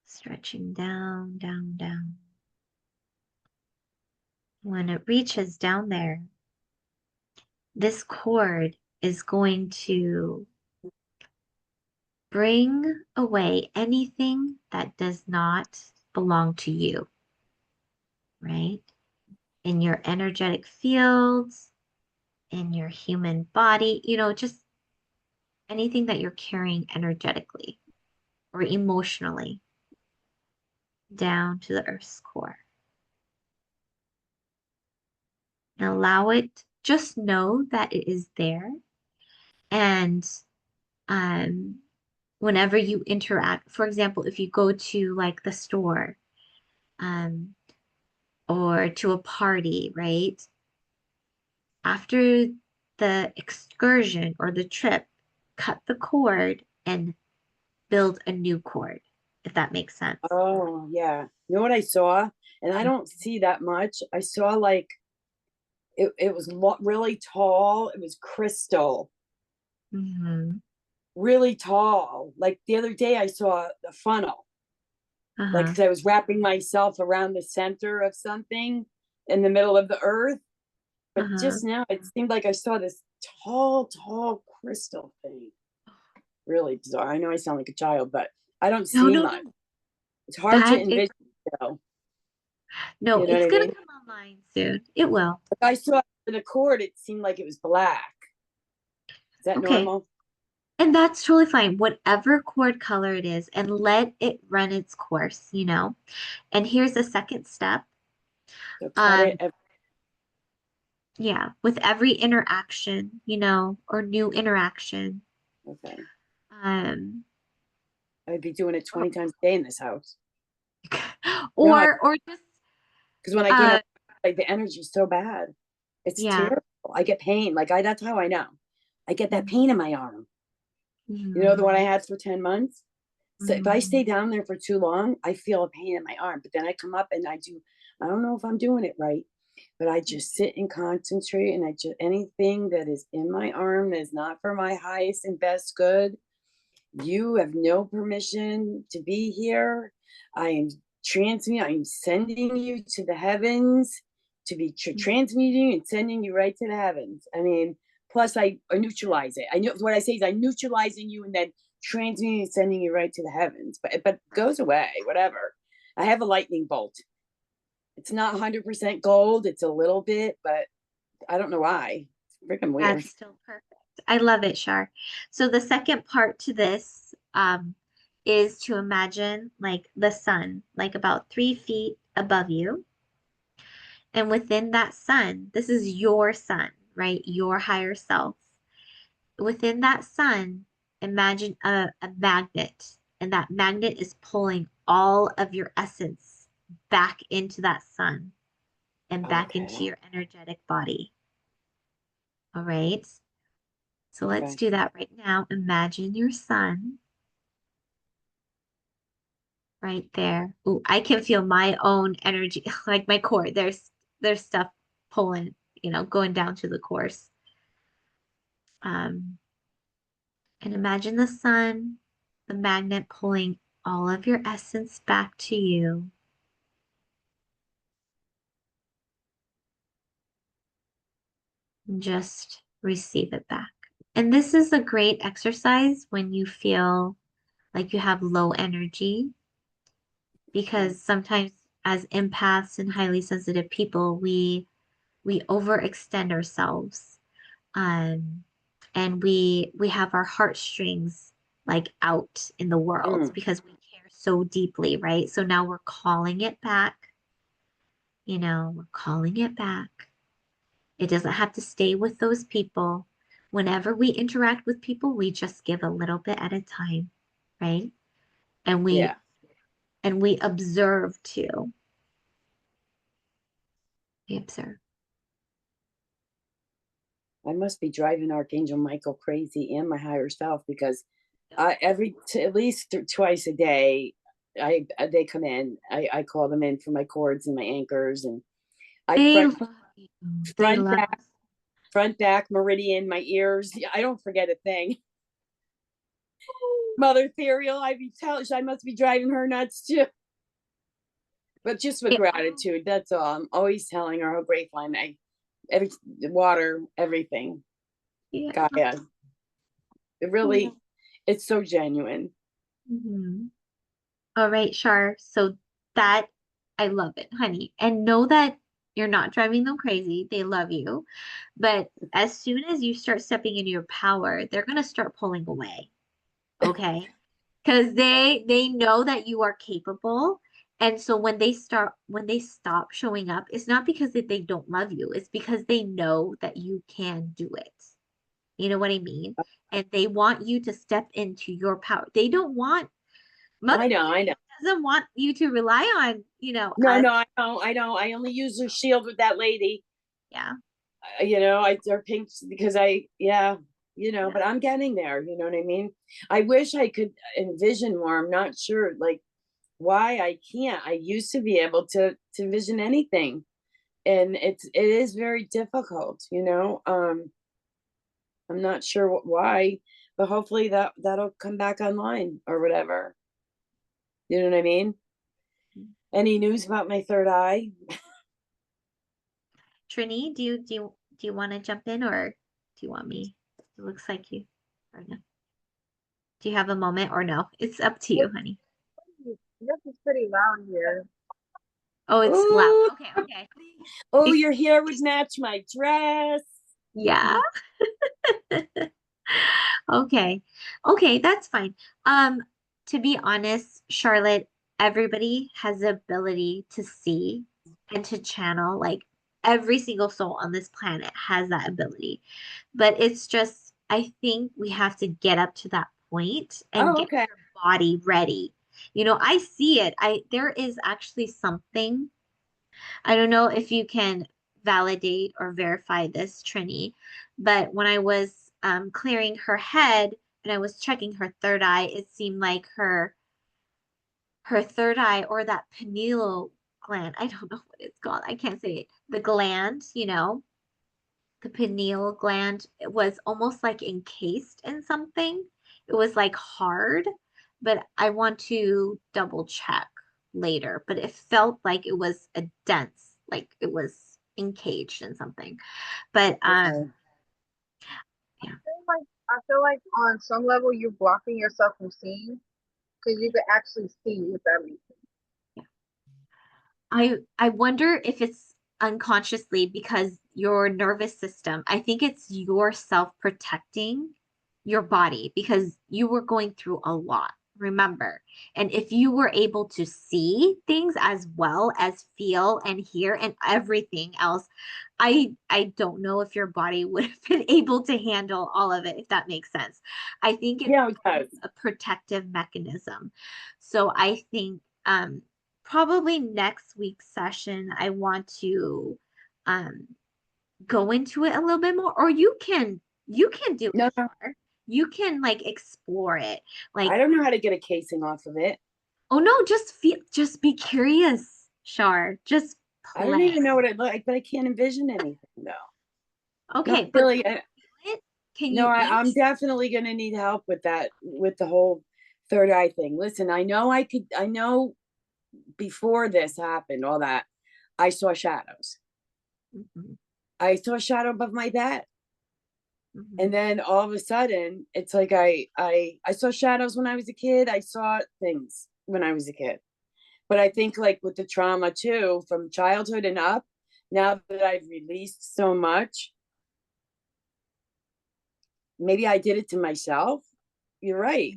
Stretching down, down, down. When it reaches down there, this cord is going to bring away anything that does not belong to you, right? In your energetic fields, in your human body, just anything that you're carrying energetically or emotionally down to the earth's core. And allow it, just know that it is there. And um, whenever you interact, for example, if you go to like the store, um, or to a party, right? After the excursion or the trip, cut the cord and build a new cord, if that makes sense. Oh, yeah. You know what I saw? And I don't see that much. I saw like it was really tall. It was crystal, Mm-hmm. really tall. Like the other day, I saw the funnel. Like Uh-huh. 'cause I was wrapping myself around the center of something in the middle of the earth. But Uh-huh. just now, it seemed like I saw this tall, tall crystal thing. Really bizarre. I know I sound like a child, but I don't No, see no, much. no. It's hard to That is envision, though. no, You know what it's I gonna mean? come online soon. It will. Like I saw the cord, it seemed like it was black. Is that Okay. normal? And that's totally fine. Whatever cord color it is, and let it run its course, you know. And here's the second step. So cut it. Um, yeah, with every interaction, you know, or new interaction, Okay. um, I'd be doing it or 20 times a day in this house. No, or just because when I do uh, it, like the energy's so bad. It's yeah. terrible. I get pain. Like that's how I know. I get that pain in my arm. You know, the one I Mhm. had for 10 months. So if I stay Mhm. down there for too long, I feel a pain in my arm. But then I come up and I don't know if I'm doing it right, but I just sit and concentrate and I just anything that is in my arm that is not for my highest and best good, you have no permission to be here. I am transmuting, I'm sending you to the heavens to be transmuting and sending you right to the heavens. I mean, plus I neutralize it. I know what I say is I'm neutralizing you and then transmuting and sending you right to the heavens. But it goes away, whatever. I have a lightning bolt. It's not 100% gold, it's a little bit, but I don't know why. It's freaking weird. That's still perfect. I love it, Char. So the second part to this is to imagine like the sun, like about 3 feet above you. And within that sun, this is your sun, right? Your higher self. Within that sun, imagine a magnet, and that magnet is pulling all of your essence back into that sun and back into Okay. your energetic body. All right. So let's Okay. do that right now. Imagine your sun right there. Ooh, I can feel my own energy, like my core. There's stuff pulling, you know, going down to the course. Um, and imagine the sun, the magnet pulling all of your essence back to you. And just receive it back. And this is a great exercise when you feel like you have low energy, Okay. because sometimes as empaths and highly sensitive people, we overextend ourselves, um, and we have our heartstrings like out in the world Mm, because we care so deeply, right? So now we're calling it back, you know, we're calling it back. It doesn't have to stay with those people. Whenever we interact with people, we just give a little bit at a time, right? And yeah. we observe too. We observe. I must be driving Archangel Michael crazy and my higher self because at least twice a day, they come in. I call them in for my cords and my anchors, and I They love you. They front love front back meridian, my ears. Yeah, I don't forget a thing. Mother Ethereal, I be telling, I must be driving her nuts too. But just with they gratitude, that's all. I'm always telling her how grateful I'm. Every water, everything. yeah. Gaia. It Oh. really, it's so genuine. Mhm. All right, Char. So that I love it, honey. And know that you're not driving them crazy. They love you. But as soon as you start stepping into your power, they're gonna start pulling away. Okay? Because they know that you are capable. And so when they stop showing up, it's not because they don't love you. It's because they know that you can do it. You know what I mean? And they want you to step into your power. They don't want Mother I know, I Earth know. doesn't want you to rely on, No, us. no, I don't. I only use her shield with that lady. Yeah. They're pink because yeah, but I'm getting there. You know what I mean? I wish I could envision more. I'm not sure, like, why I can't. I used to be able to envision anything, and it is very difficult. I'm not sure why, but hopefully that'll come back online or whatever. You know what I mean? Any news about my third eye? Trini, do you want to jump in, or do you want me? It looks like you, or no. Do you have a moment or no? It's up to you, honey. This is pretty loud here. Oh, it's loud. Ooh. Okay, okay. Oh, your hair would match my dress. Yeah. Okay. Okay, that's fine. To be honest, Charlotte, everybody has the ability to see and to channel. Like every single soul on this planet has that ability. But it's just, I think we have to get up to that point and Oh, get okay. your body ready. I see it. There is actually something. I don't know if you can validate or verify this, Trini, but when I was clearing her head and I was checking her third eye, it seemed like her third eye, or that pineal gland, I don't know what it's called. I can't say it. The gland, the pineal gland, it was almost like encased in something. It was like hard, but I want to double check later. But it felt like it was a dense, like it was encaged in something. But Okay. yeah, I feel like on some level you're blocking yourself from seeing because you could actually see with everything. I wonder if it's unconsciously because your nervous system, I think it's your self-protecting your body because you were going through a lot, remember. And if you were able to see things as well as feel and hear and everything else, I don't know if your body would have been able to handle all of it, if that makes sense. I think it's Yeah, it does. a protective mechanism. So I think probably next week's session, I want to um, go into it a little bit more, or you can do No, it, Char. You can like explore it. I Like, don't know how to get a casing off of it. oh no, just be curious, Char. Just I don't play. even know what it looks like, but I can't envision anything. No, Okay, not but really. feel it. Can No, you I'm definitely going to need help with that, with the whole third eye thing. Listen, I know before this happened, all that, I saw shadows. Mhm, I saw a shadow above my bed. mhm. And then all of a sudden, it's like I saw shadows when I was a kid. I saw things when I was a kid. But I think like with the trauma too, from childhood and up, now that I've released so much, maybe I did it to myself. You're right,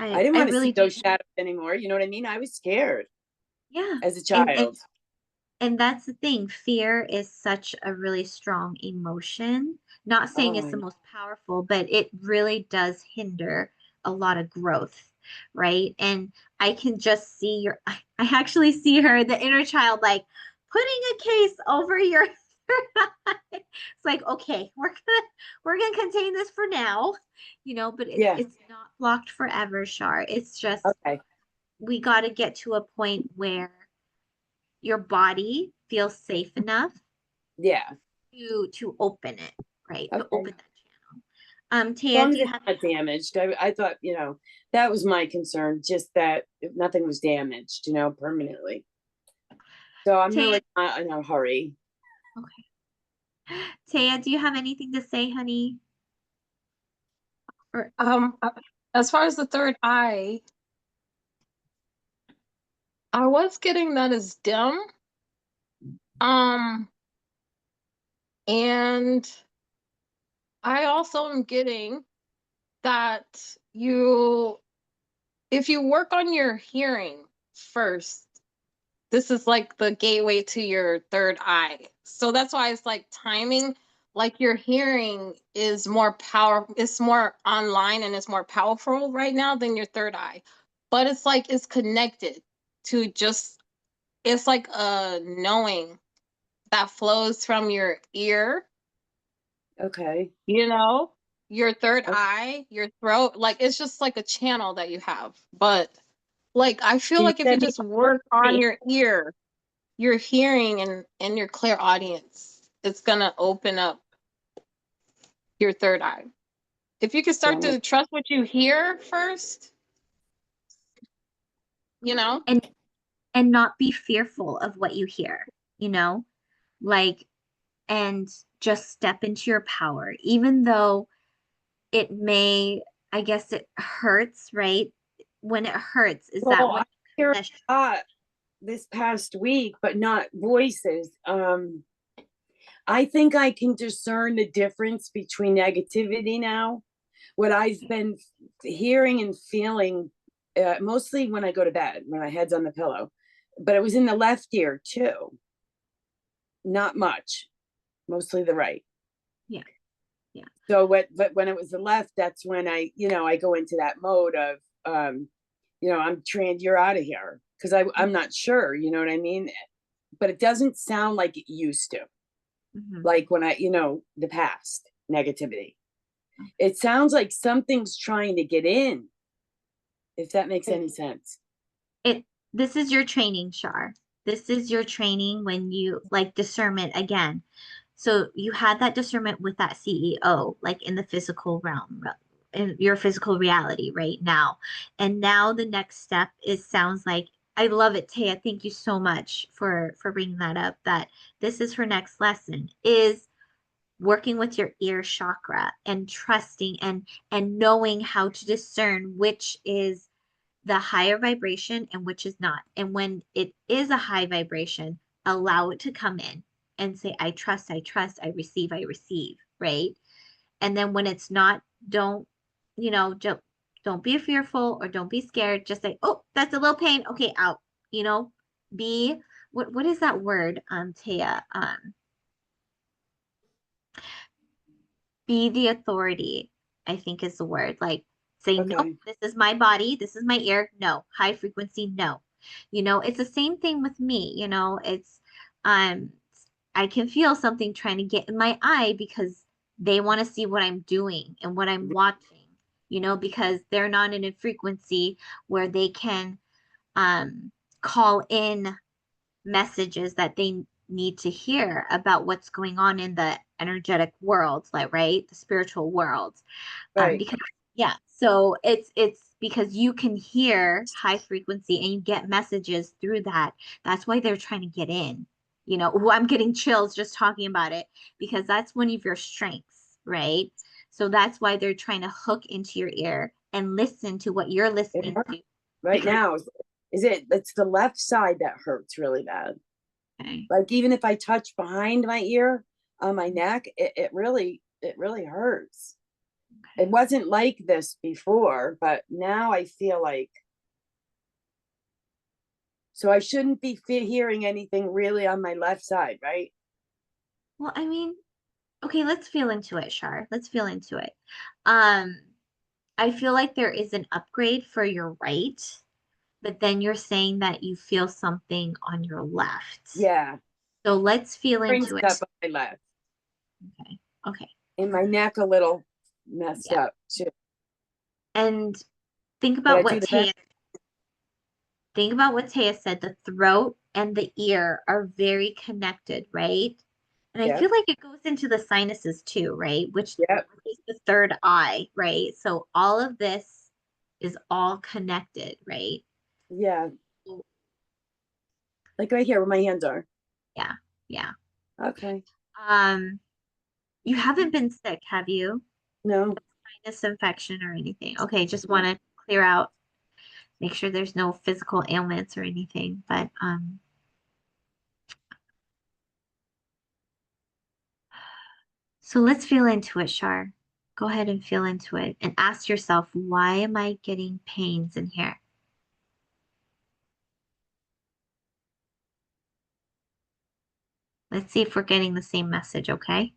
I didn't I want to see really do. those shadows anymore. You know what I mean? I was scared Yeah. as a And child. And that's the thing. Fear is such a really strong emotion. Not saying it's the Oh, most powerful, but it really does hinder a lot of growth, right? And I can just see I actually see her, the inner child, like putting a case over your it's like, okay, we're gonna contain this for now, but it's yeah. it's not blocked forever, Shar. It's just Okay. we got to get to a point where your body feels safe enough Yeah. to open it, right? To Okay. open that channel. As Taya, long do as you it's have not damaged. I thought, that was my concern, just that if nothing was damaged, permanently. So I'm Taya? really not in a hurry. Okay. Taya, do you have anything to say, honey? Or As far as the third eye, I was getting that as dim. Um, and I also am getting that if you work on your hearing first, this is like the gateway to your third eye. So that's why it's like timing, like your hearing is more power, it's more online and it's more powerful right now than your third eye. but it's like it's connected to just, it's like a knowing that flows from your ear, Okay. you know, your third Okay. eye, your throat. Like it's just like a channel that you have. But like I feel Can you like if you send me just more work on your ear, your hearing and your clear audience, it's gonna open up your third eye. If you can start information? to trust what you hear first, you know. And not be fearful of what you hear, you know, like, and just step into your power, even though it may, I guess it hurts, right? When it hurts, is that Well, I when hear the a lot this past week, but not voices. I think I can discern the difference between negativity now. What I've been hearing and feeling, mostly when I go to bed, when my head's on the pillow, but it was in the left ear too. Not much, mostly the right. yeah, yeah, So but when it was the left, that's when I go into that mode of, you're out of here. Cause I'm not sure, you know what I mean? But it doesn't sound like it used to, mhm. like when the past negativity. It sounds like something's trying to get in, if that makes any sense. it This is your training, Char. This is your training when you like discernment again. So you had that discernment with that CEO, like in the physical realm, in your physical reality right now. And now the next step is sounds like, I love it, Taya. Thank you so much for bringing that up. That this is her next lesson is working with your ear chakra and trusting and knowing how to discern which is the higher vibration and which is not. And when it is a high vibration, allow it to come in and say, I trust, I receive, right? And then when it's not, don't, don't be fearful or don't be scared. Just say, oh, that's a little pain. Okay, out. You know, be what is that word, Taya? Be the authority, I think is the word. Like say, nope, Okay. this is my body, this is my ear. No, high frequency, no. It's the same thing with me, it's um I can feel something trying to get in my eye because they want to see what I'm doing and what I'm watching, because they're not in a frequency where they can um call in messages that they need to hear about what's going on in the energetic world, like right, the spiritual world. Right. Because yeah, so it's because you can hear high frequency and you get messages through that. That's why they're trying to get in. I'm getting chills just talking about it because that's one of your strengths, right? So that's why they're trying to hook into your ear and listen to what you're It listening hurts to. right Because now. It's the left side that hurts really bad. okay. Like even if I touch behind my ear on my neck, it really hurts. It wasn't like this before, but now I feel like, so I shouldn't be hearing anything really on my left side, right? Well, I mean, okay, let's feel into it, Shar. Let's feel into it. Um, I feel like there is an upgrade for your right, but then you're saying that you feel something on your left. Yeah. So let's feel Brings into it it. up on my left. Okay. Okay. In my neck a little messed Yeah. up too. And think But I about do what the best. Taya said. The throat and the ear are very connected, right? And I feel Yep. like it goes into the sinuses too, right? Which Yep. is the third eye, right? So all of this is all connected, right? Yeah. Like right here where my hands are. Yeah, yeah. Okay. Um, you haven't been sick, have you? No. Sinus infection or anything? Okay, just No. want to clear out, make sure there's no physical ailments or anything. But so let's feel into it, Shar. Go ahead and feel into it and ask yourself, why am I getting pains in here? Let's see if we're getting the same message, okay?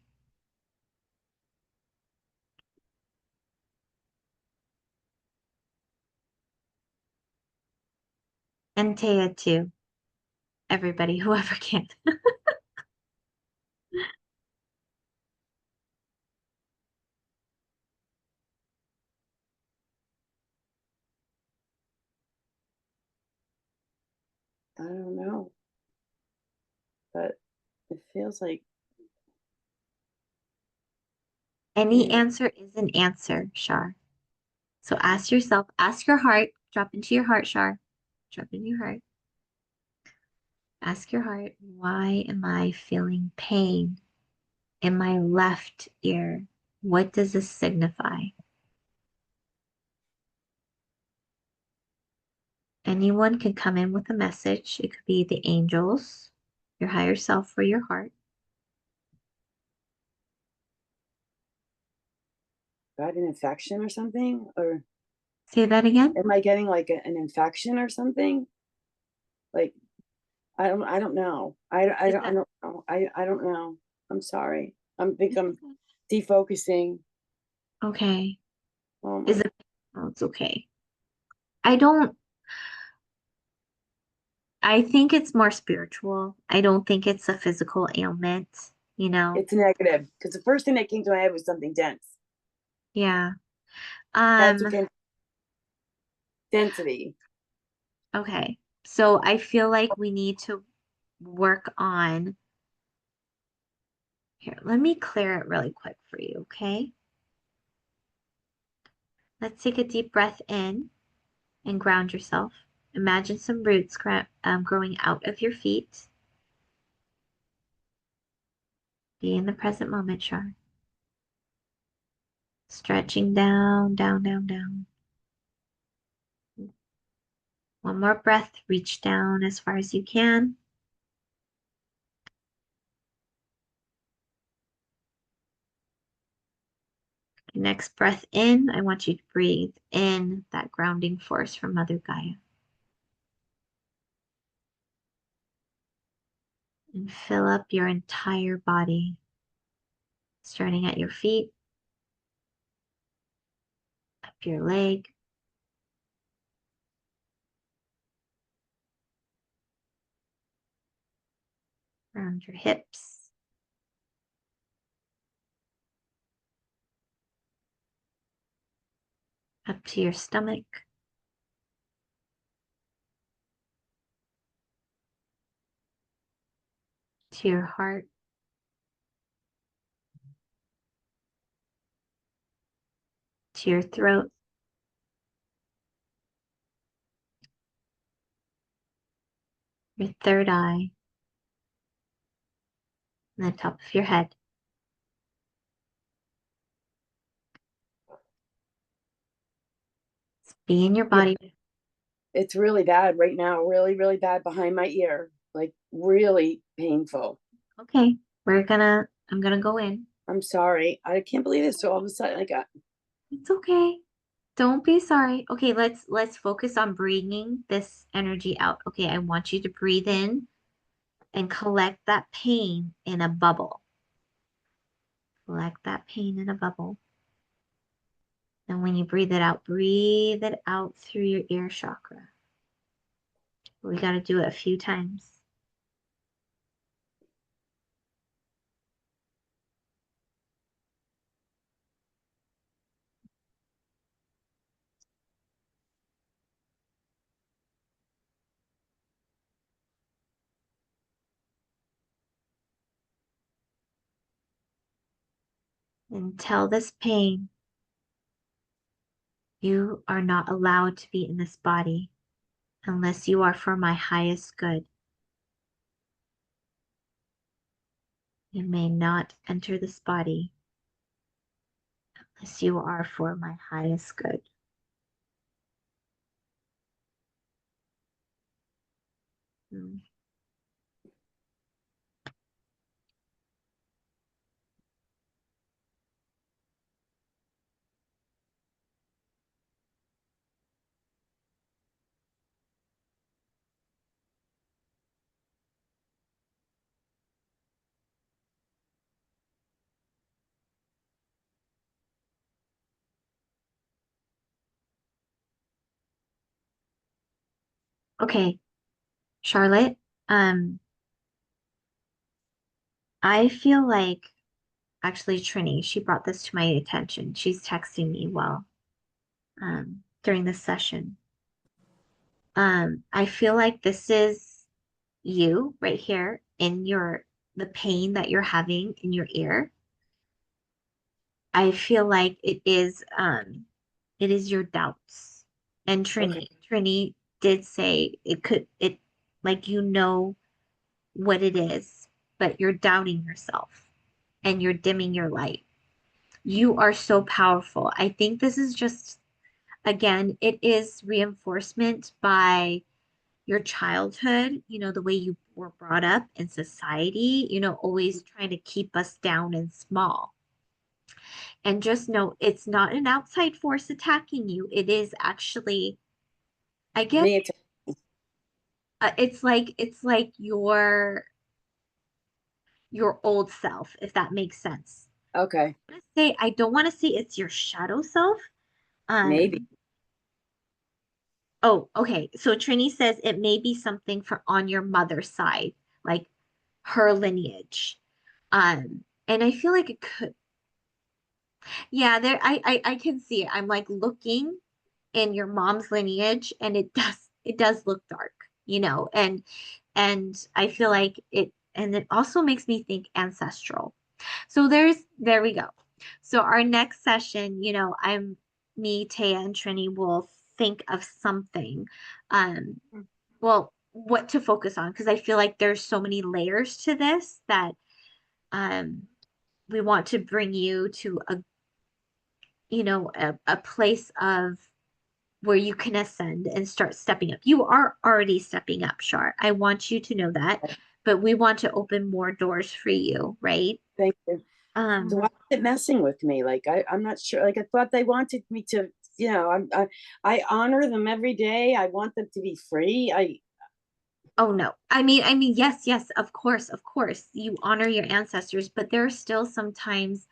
And Taya too. Everybody, whoever can. I don't know, but it feels like Any yeah. answer is an answer, Char. So ask yourself, ask your heart, drop into your heart, Char. Drop in your heart. Ask your heart, why am I feeling pain in my left ear? What does this signify? Anyone can come in with a message. It could be the angels, your higher self, or your heart. Got an infection or something, or Say that again. am I getting like an infection or something? Like I don't know. Is I that don't know. I don't know. I'm sorry. Think it's I'm defocusing. okay? Oh Is my. it? Oh, it's okay. I don't. I think it's more spiritual. I don't think it's a physical ailment. You know. It's negative because the first thing that came to my head was something dense. Yeah. That's what Um. came. Density. Okay. So I feel like we need to work on here. Let me clear it really quick for you, okay? Let's take a deep breath in and ground yourself. Imagine some roots growing out of your feet. Be in the present moment, Char. Stretching down, down, down, down. One more breath. Reach down as far as you can. Next breath in, I want you to breathe in that grounding force from Mother Gaia. And fill up your entire body, starting at your feet, up your leg, around your hips, up to your stomach, to your heart, to your throat, your third eye, and the top of your head. Be in your Yeah, body. it's really bad right now. Really, really bad behind my ear. Like really painful. Okay, I'm gonna go in. I'm sorry. I can't believe this. So all of a sudden, I got. It's okay. Don't be sorry. Okay, let's focus on bringing this energy out. Okay, I want you to breathe in and collect that pain in a bubble. Collect that pain in a bubble. And when you breathe it out through your ear chakra. We got to do it a few times. And tell this pain, you are not allowed to be in this body unless you are for my highest good. You may not enter this body unless you are for my highest good. Mm. Okay, Charlotte, I feel like actually Trini, she brought this to my attention. She's texting me while during this session. I feel like this is you right here in the pain that you're having in your ear. I feel like it is your doubts. And Okay. Trini did say it like you know what it is, but you're doubting yourself and you're dimming your light. You are so powerful. I think this is just, again, it is reinforcement by your childhood, the way you were brought up in society, always trying to keep us down and small. And just know it's not an outside force attacking you. It is actually, I guess, Me, it's it's like your old self, if that makes sense. okay. I don't want to say it's your shadow self. Maybe. Um, oh, okay. So Trini says it may be something for on your mother's side, like her lineage. And I feel like it could, yeah, I can see it. I'm like looking in your mom's lineage and it does look dark, and I feel like it also makes me think ancestral. So there we go. So our next session, Taya, and Trini will think of something, well, what to focus on, because I feel like there's so many layers to this that um we want to bring you to a place of where you can ascend and start stepping up. You are already stepping up, Char. I want you to know that, but we want to open more doors for you, right? Thank you. So why is it messing with me? Like I'm not sure. Like I thought they wanted me to, I honor them every day. I want them to be free. Oh no. I mean, yes, of course, you honor your ancestors, but there are still sometimes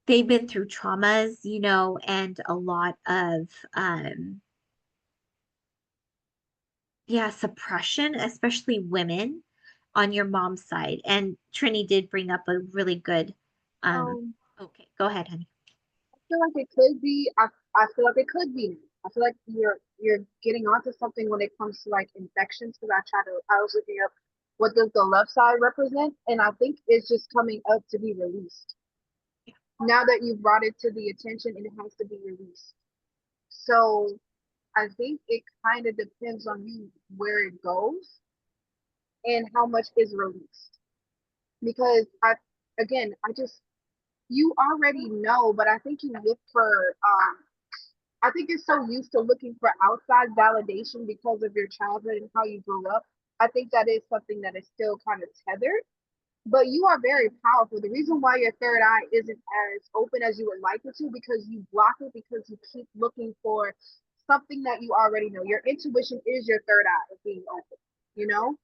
they've been through traumas, and a lot of yeah, suppression, especially women on your mom's side. And Trini did bring up a really good Um, okay, go ahead, honey. I feel like it could be. I feel like it could be. I feel like you're getting onto something when it comes to like infections. Because I was looking up what does the left side represent, and I think it's just coming up to be released. Now that you've brought it to the attention, and it has to be released. So I think it kind of depends on you where it goes and how much is released. Because I just you already know, but I think you look for I think you're so used to looking for outside validation because of your childhood and how you grew up. I think that is something that is still kind of tethered, but you are very powerful. The reason why your third eye isn't as open as you would like it to, because you block it because you keep looking for something that you already know. Your intuition is your third eye being open, you know?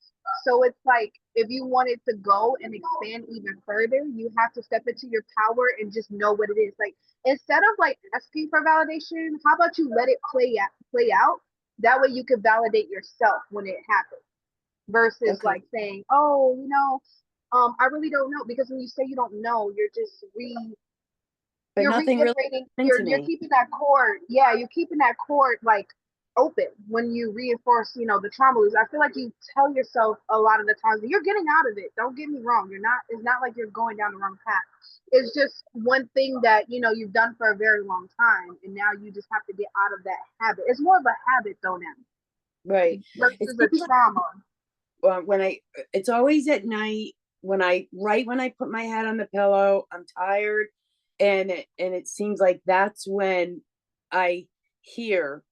So it's like if you wanted to go and expand even further, you have to step into your power and just know what it is. Like instead of like asking for validation, how about you let it play out? That way you can validate yourself when it happens versus Okay. like saying, oh, I really don't know, because when you say you don't know, you're just But you're nothing really reiterating, happened to you're me. keeping that cord, yeah, you're keeping that cord like open when you reinforce, the trauma loops. I feel like you tell yourself a lot of the times that you're getting out of it. Don't get me wrong, it's not like you're going down the wrong path. It's just one thing that you've done for a very long time, and now you just have to get out of that habit. It's more of a habit though now Right. It versus a seems trauma. like it's always at night right when I put my head on the pillow, I'm tired, and it seems like that's when I hear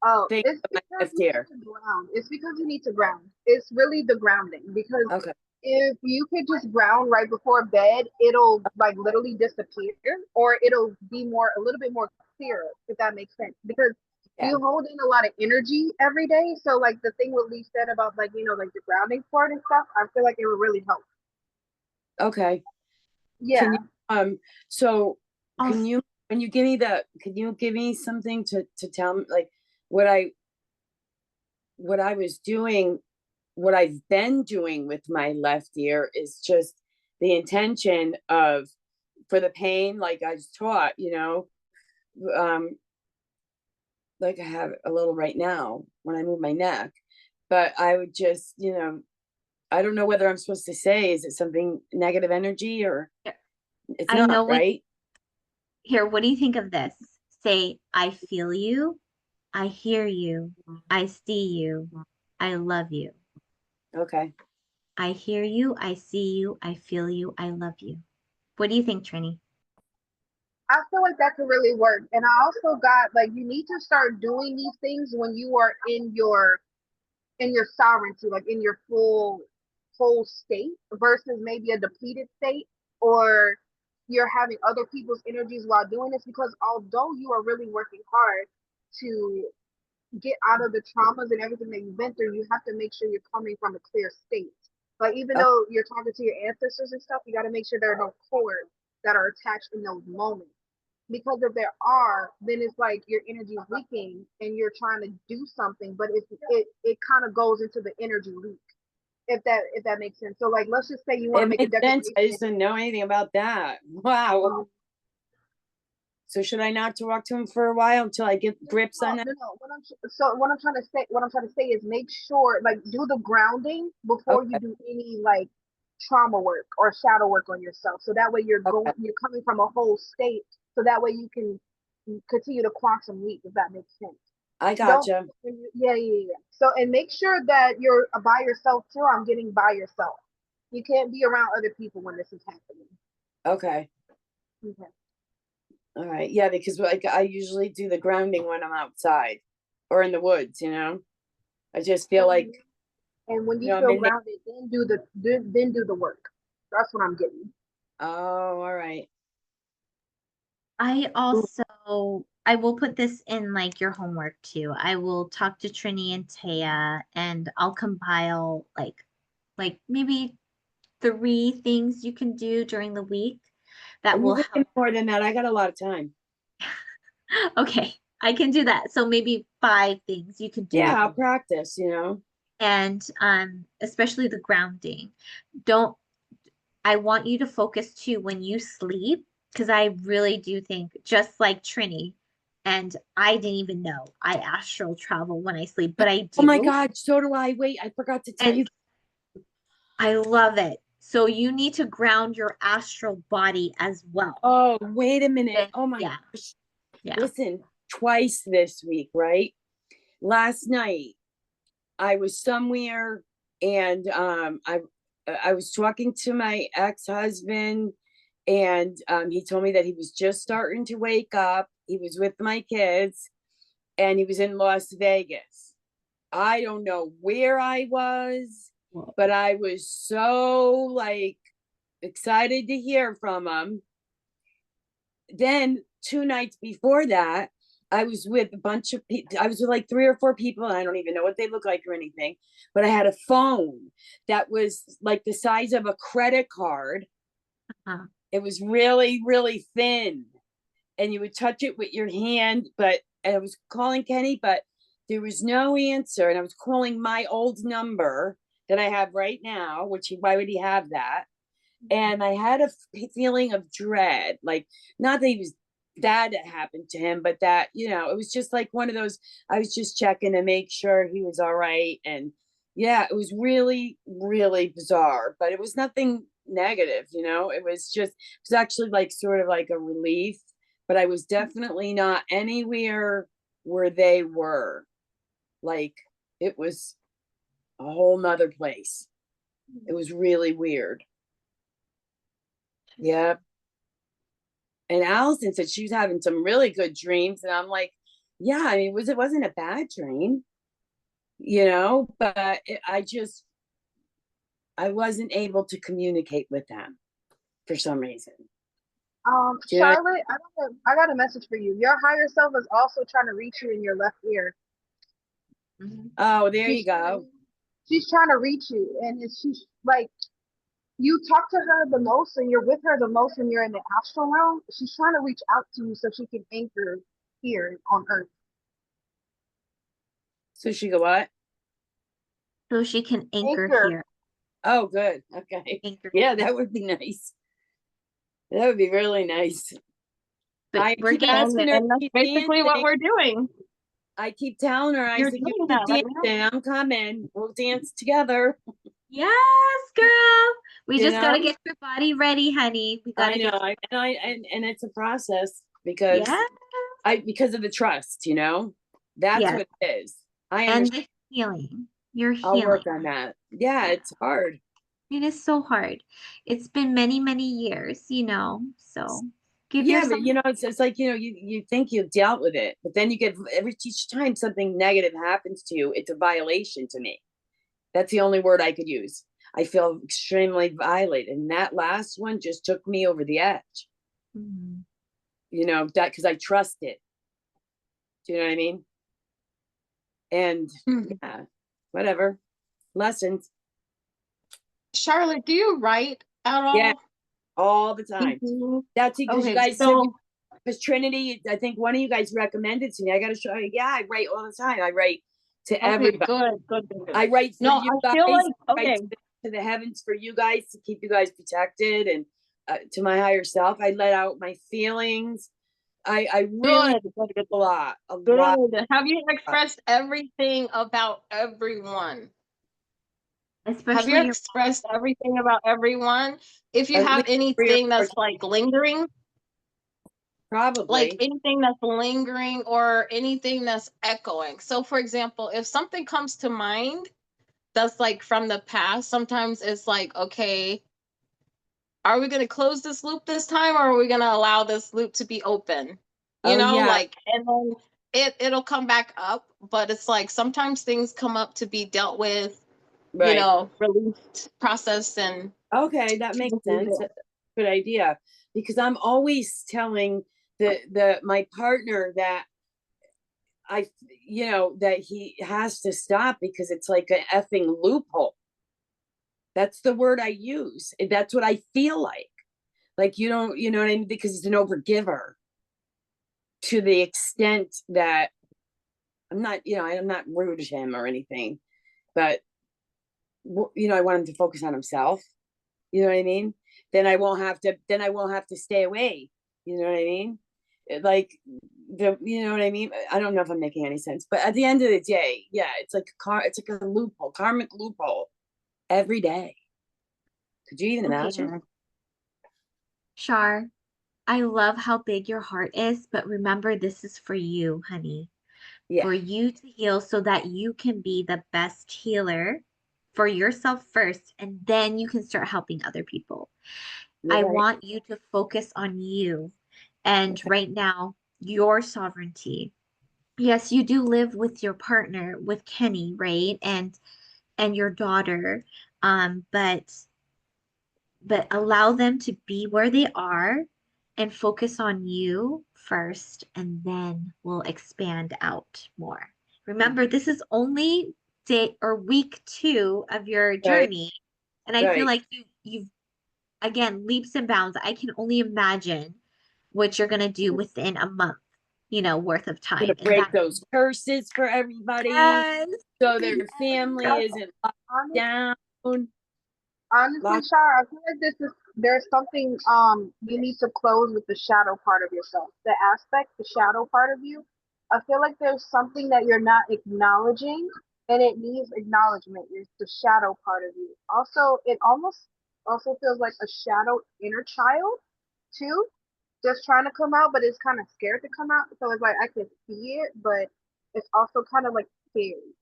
Oh, things it's in my because left you ear. need to ground. It's because you need to ground. It's really the grounding. Because Okay. if you could just ground right before bed, it'll like literally disappear, or it'll be a little bit more clearer, if that makes sense. Because Yeah. you hold in a lot of energy every day. So like the thing what Lee said about like like the grounding part and stuff, I feel like it would really help. Okay. Can Yeah. you so can Also, you when you give me can you give me something to tell me like what I what I was doing, what I've been doing with my left ear is just the intention of, for the pain, like I was taught, like I have a little right now when I move my neck, but I would just, I don't know whether I'm supposed to say, is it something negative energy or it's I know not, what, right? here, what do you think of this? Say, I feel you, I hear you, I see you, I love you. Okay. I hear you, I see you, I feel you, I love you. What do you think, Trini? I feel like that could really work. And I also got like you need to start doing these things when you are in your sovereignty, like in your full whole state versus maybe a depleted state or you're having other people's energies while doing this because although you are really working hard to get out of the traumas and everything that you've been through, you have to make sure you're coming from a clear state. Like even Oh, though you're talking to your ancestors and stuff, you got to make sure there are no cords that are attached in those moments. Because if there are, then it's like your energy is leaking and you're trying to do something, but it kind of goes into the energy leak. If that makes sense. So like let's just say you want to it make a makes sense. I declaration. just didn't know anything about that. Wow. So should I not talk to him for a while until I get grips on that? No. What I'm trying to say is make sure like do the grounding before you Okay. do any like trauma work or shadow work on yourself. So that way Okay. you're coming from a whole state. So that way you can continue to quantum leap if that makes sense. I Don't gotcha. yeah. So and make sure that you're by yourself too. I'm getting by yourself. You can't be around other people when this is happening. Okay. Okay. All right. Yeah, because like I usually do the grounding when I'm outside or in the woods, I just feel like, And when you I'm feel in. grounded, then do the work. That's what I'm getting. Oh, all right. I will put this in like your homework too. I will talk to Trini and Taya and I'll compile like maybe 3 things you can do during the week that And you will can give help. me more than that. I got a lot of time. Okay, I can do that. So maybe 5 things you can Yeah, do. I'll practice. And especially the grounding. Don't I want you to focus too when you sleep, because I really do think, just like Trini, and I didn't even know I astral travel when I sleep, but I Oh my do, God, so do I. Wait, I forgot to tell you. and I love it. So you need to ground your astral body as well. Oh, wait a minute. And Oh my yeah, gosh. yeah. Listen, twice this week, right? Last night I was somewhere and I was talking to my ex-husband and he told me that he was just starting to wake up. He was with my kids and he was in Las Vegas. I don't know where I was, Well, but I was so like excited to hear from him. Then 2 nights before that, I was with a bunch of people. I was with like 3 or 4 people, and I don't even know what they look like or anything. But I had a phone that was like the size of a credit card. uh, It was really, really thin, and you would touch it with your hand. But and I was calling Kenny, but there was no answer. And I was calling my old number that I have right now, which why would he have that? And I had a feeling of dread, like not that he was that happened to him, but that it was just like one of those. I was just checking to make sure he was all right, and yeah, it was really, really bizarre, but it was nothing negative. It was just it was actually like sort of like a relief, but I was definitely not anywhere where they were. Like it was a whole nother place. It was really weird. Yeah. And Allison said she was having some really good dreams, and I'm like, yeah, I mean, it wasn't a bad dream, but I wasn't able to communicate with them for some reason. Do you know Charlotte, I got a message for you. Your higher self is also trying to reach you in your left ear. mhm. Oh, there you She's trying go. to, she's trying to reach you, and she's like you talk to her the most, and you're with her the most when you're in the astral realm. She's trying to reach out to you so she can anchor here on Earth. So she go what? so she can anchor Anchor. here. Oh, good. Okay. Anchor Yeah, here. that would be nice. That would be really nice. But I we're keep getting asking her And if that's she's basically what dancing. we're doing. I keep telling her, I You're said, you doing keep that right now. dancing. I'm coming. We'll dance together. Yes, girl. We You just know? gotta get your body ready, honey. We I gotta know. get And it's a process because yeah, because of the trust, you know? That's yes. what it is. I And understand. the healing. You're I'll healing. work on that. Yeah, Yeah. it's hard. It is so hard. It's been many, many years, so give Yeah, but yourself it's like, you think you've dealt with it, but then you get each time something negative happens to you, it's a violation to me. That's the only word I could use. I feel extremely violated. And that last one just took me over the edge, Mhm. that because I trust it. Do you know what I mean? And yeah, whatever. Lessons. Charlotte, do you write at Yeah, all? all the time. Mhm. That's because you Okay, guys said, so because Trinity, I think one of you guys recommended to me. I got to show you. Yeah, I write all the time. I write to okay, everybody. good. I write for No, you I feel guys. like I write okay. to the heavens for you guys to keep you guys protected and to my higher self. I let out my feelings. I really Good. a lot, a lot. Good. Have you expressed everything about everyone? Have you especially your expressed everything about everyone? If you At have least 3 or anything 4 that's times, like lingering, like probably. anything that's lingering or anything that's echoing. So, for example, if something comes to mind that's like from the past, sometimes it's like, okay, are we going to close this loop this time or are we going to allow this loop to be open? Oh yeah, Like, and then it'll come back up, but it's like sometimes things come up to be dealt with, right. released, processed, and Okay, that makes sense. That's a good idea because I'm always telling the my partner that I, that he has to stop because it's like an effing loophole. That's the word I use. That's what I feel like. Like you don't, you know what I mean? Because he's an overgiver to the extent that I'm not rude to him or anything, but I want him to focus on himself. You know what I mean? Then I won't have to stay away. You know what I mean? Like you know what I mean? I don't know if I'm making any sense, but at the end of the day, yeah, it's like a loophole, karmic loophole every day. Could you even okay, imagine? Char. I love how big your heart is, but remember this is for you, honey. Yeah, For you to heal so that you can be the best healer for yourself first, and then you can start helping other people. you're I right. want you to focus on you and Okay. right now, your sovereignty. Yes, you do live with your partner, with Kenny, right? And your daughter. But allow them to be where they are and focus on you first, and then we'll expand out more. Remember, this is only day or week 2 of your Right, journey. And I feel right. like you've again leaps and bounds. I can only imagine what you're gonna do within a month, worth of Gonna time. And break that those curses for everybody, yes, so their yes, family girl. isn't locked Honest, down. honestly, Locked. Shar, I feel like there's something you need to close with the shadow part of yourself. The shadow part of you. I feel like there's something that you're not acknowledging and it needs acknowledgement. It's the shadow part of you. Also, it almost also feels like a shadow inner child too, just trying to come out, but it's kind of scared to come out. So it's like I can see it, but it's also kind of like scary.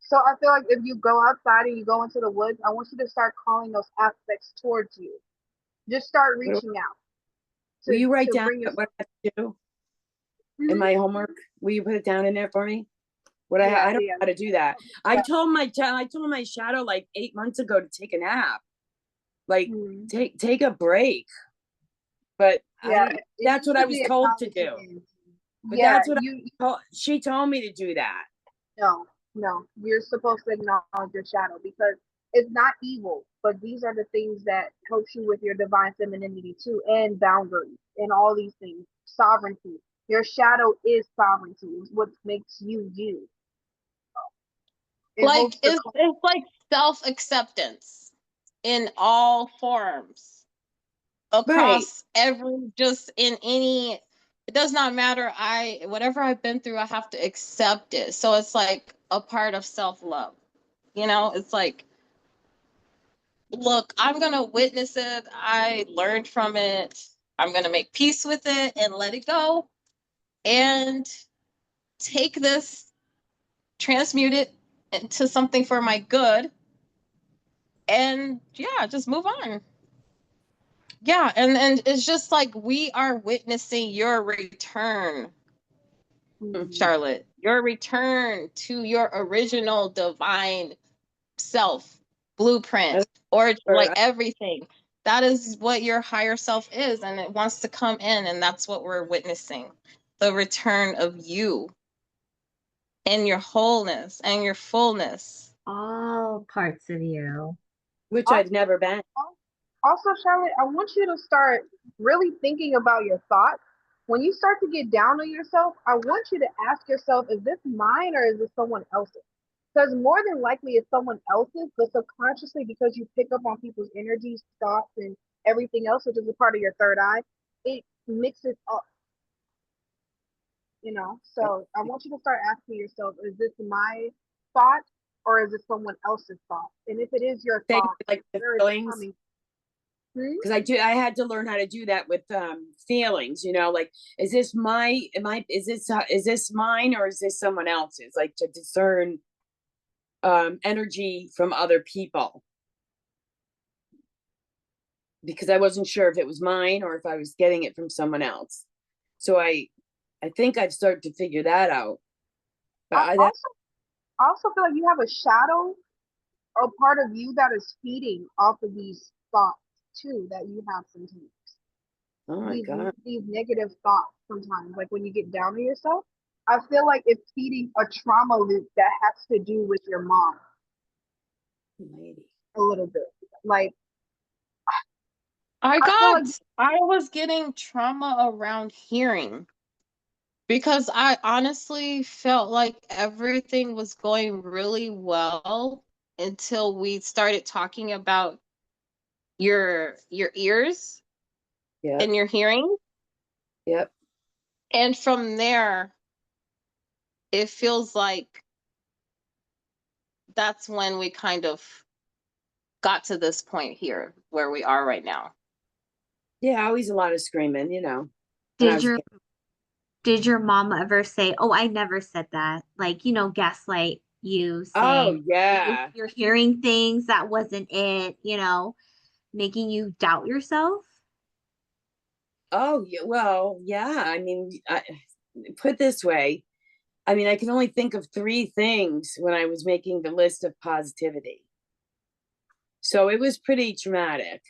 So I feel like if you go outside and you go into the woods, I want you to start calling those aspects towards you. Just start reaching out Will to you write to down bring yourself. what I have to do in Mhm. my homework? Will you put it down in there for me? I Yeah, don't know yeah. how to do that. I told my shadow like 8 months ago to take a nap, like Mhm. take a break. But I Yeah, don't. it That's needs what to I was be told to acknowledged do. again. But Yeah, that's what she told me to do that. no, no. You're supposed to acknowledge your shadow because it's not evil, but these are the things that helps you with your divine femininity too, and boundaries, and all these things. Sovereignty. Your shadow is sovereignty. It's what makes you you. Like it's like self-acceptance in all forms across every, just in any, it does not matter. Whatever I've been through, I have to accept it. So it's like a part of self-love. It's like, look, I'm gonna witness it. I learned from it. I'm gonna make peace with it and let it go and take this, transmute it into something for my good, and yeah, just move on. Yeah, and it's just like we are witnessing your return, Charlotte, your return to your original divine self, blueprint, or like everything. That is what your higher self is, and it wants to come in, and that's what we're witnessing. The return of you and your wholeness and your fullness. All parts of you. Which I've never been. Also, Charlotte, I want you to start really thinking about your thoughts. When you start to get down on yourself, I want you to ask yourself, is this mine or is this someone else's? Because more than likely it's someone else's, but subconsciously, because you pick up on people's energies, thoughts, and everything else, which is a part of your third eye, it mixes up. So I want you to start asking yourself, is this my thought or is it someone else's thought? And if it is your thought, like the feelings, because I had to learn how to do that with feelings, like, is this mine or is this someone else's? Like, to discern energy from other people, because I wasn't sure if it was mine or if I was getting it from someone else. So I think I've started to figure that out. But I also feel like you have a shadow, a part of you that is feeding off of these thoughts too, that you have sometimes. Oh my God. These negative thoughts sometimes, like when you get down on yourself, I feel like it's feeding a trauma loop that has to do with your mom. Maybe. A little bit. Like, I was getting trauma around hearing, because I honestly felt like everything was going really well until we started talking about your ears and your hearing. Yep. And from there, it feels like that's when we kind of got to this point here where we are right now. Yeah, always a lot of screaming, Did your mom ever say, "Oh, I never said that"? Like, gaslight you, Oh saying yeah, you're hearing things that wasn't it, making you doubt yourself? oh yeah. Well, yeah. I mean, put it this way. I mean, I can only think of 3 things when I was making the list of positivity. So it was pretty traumatic,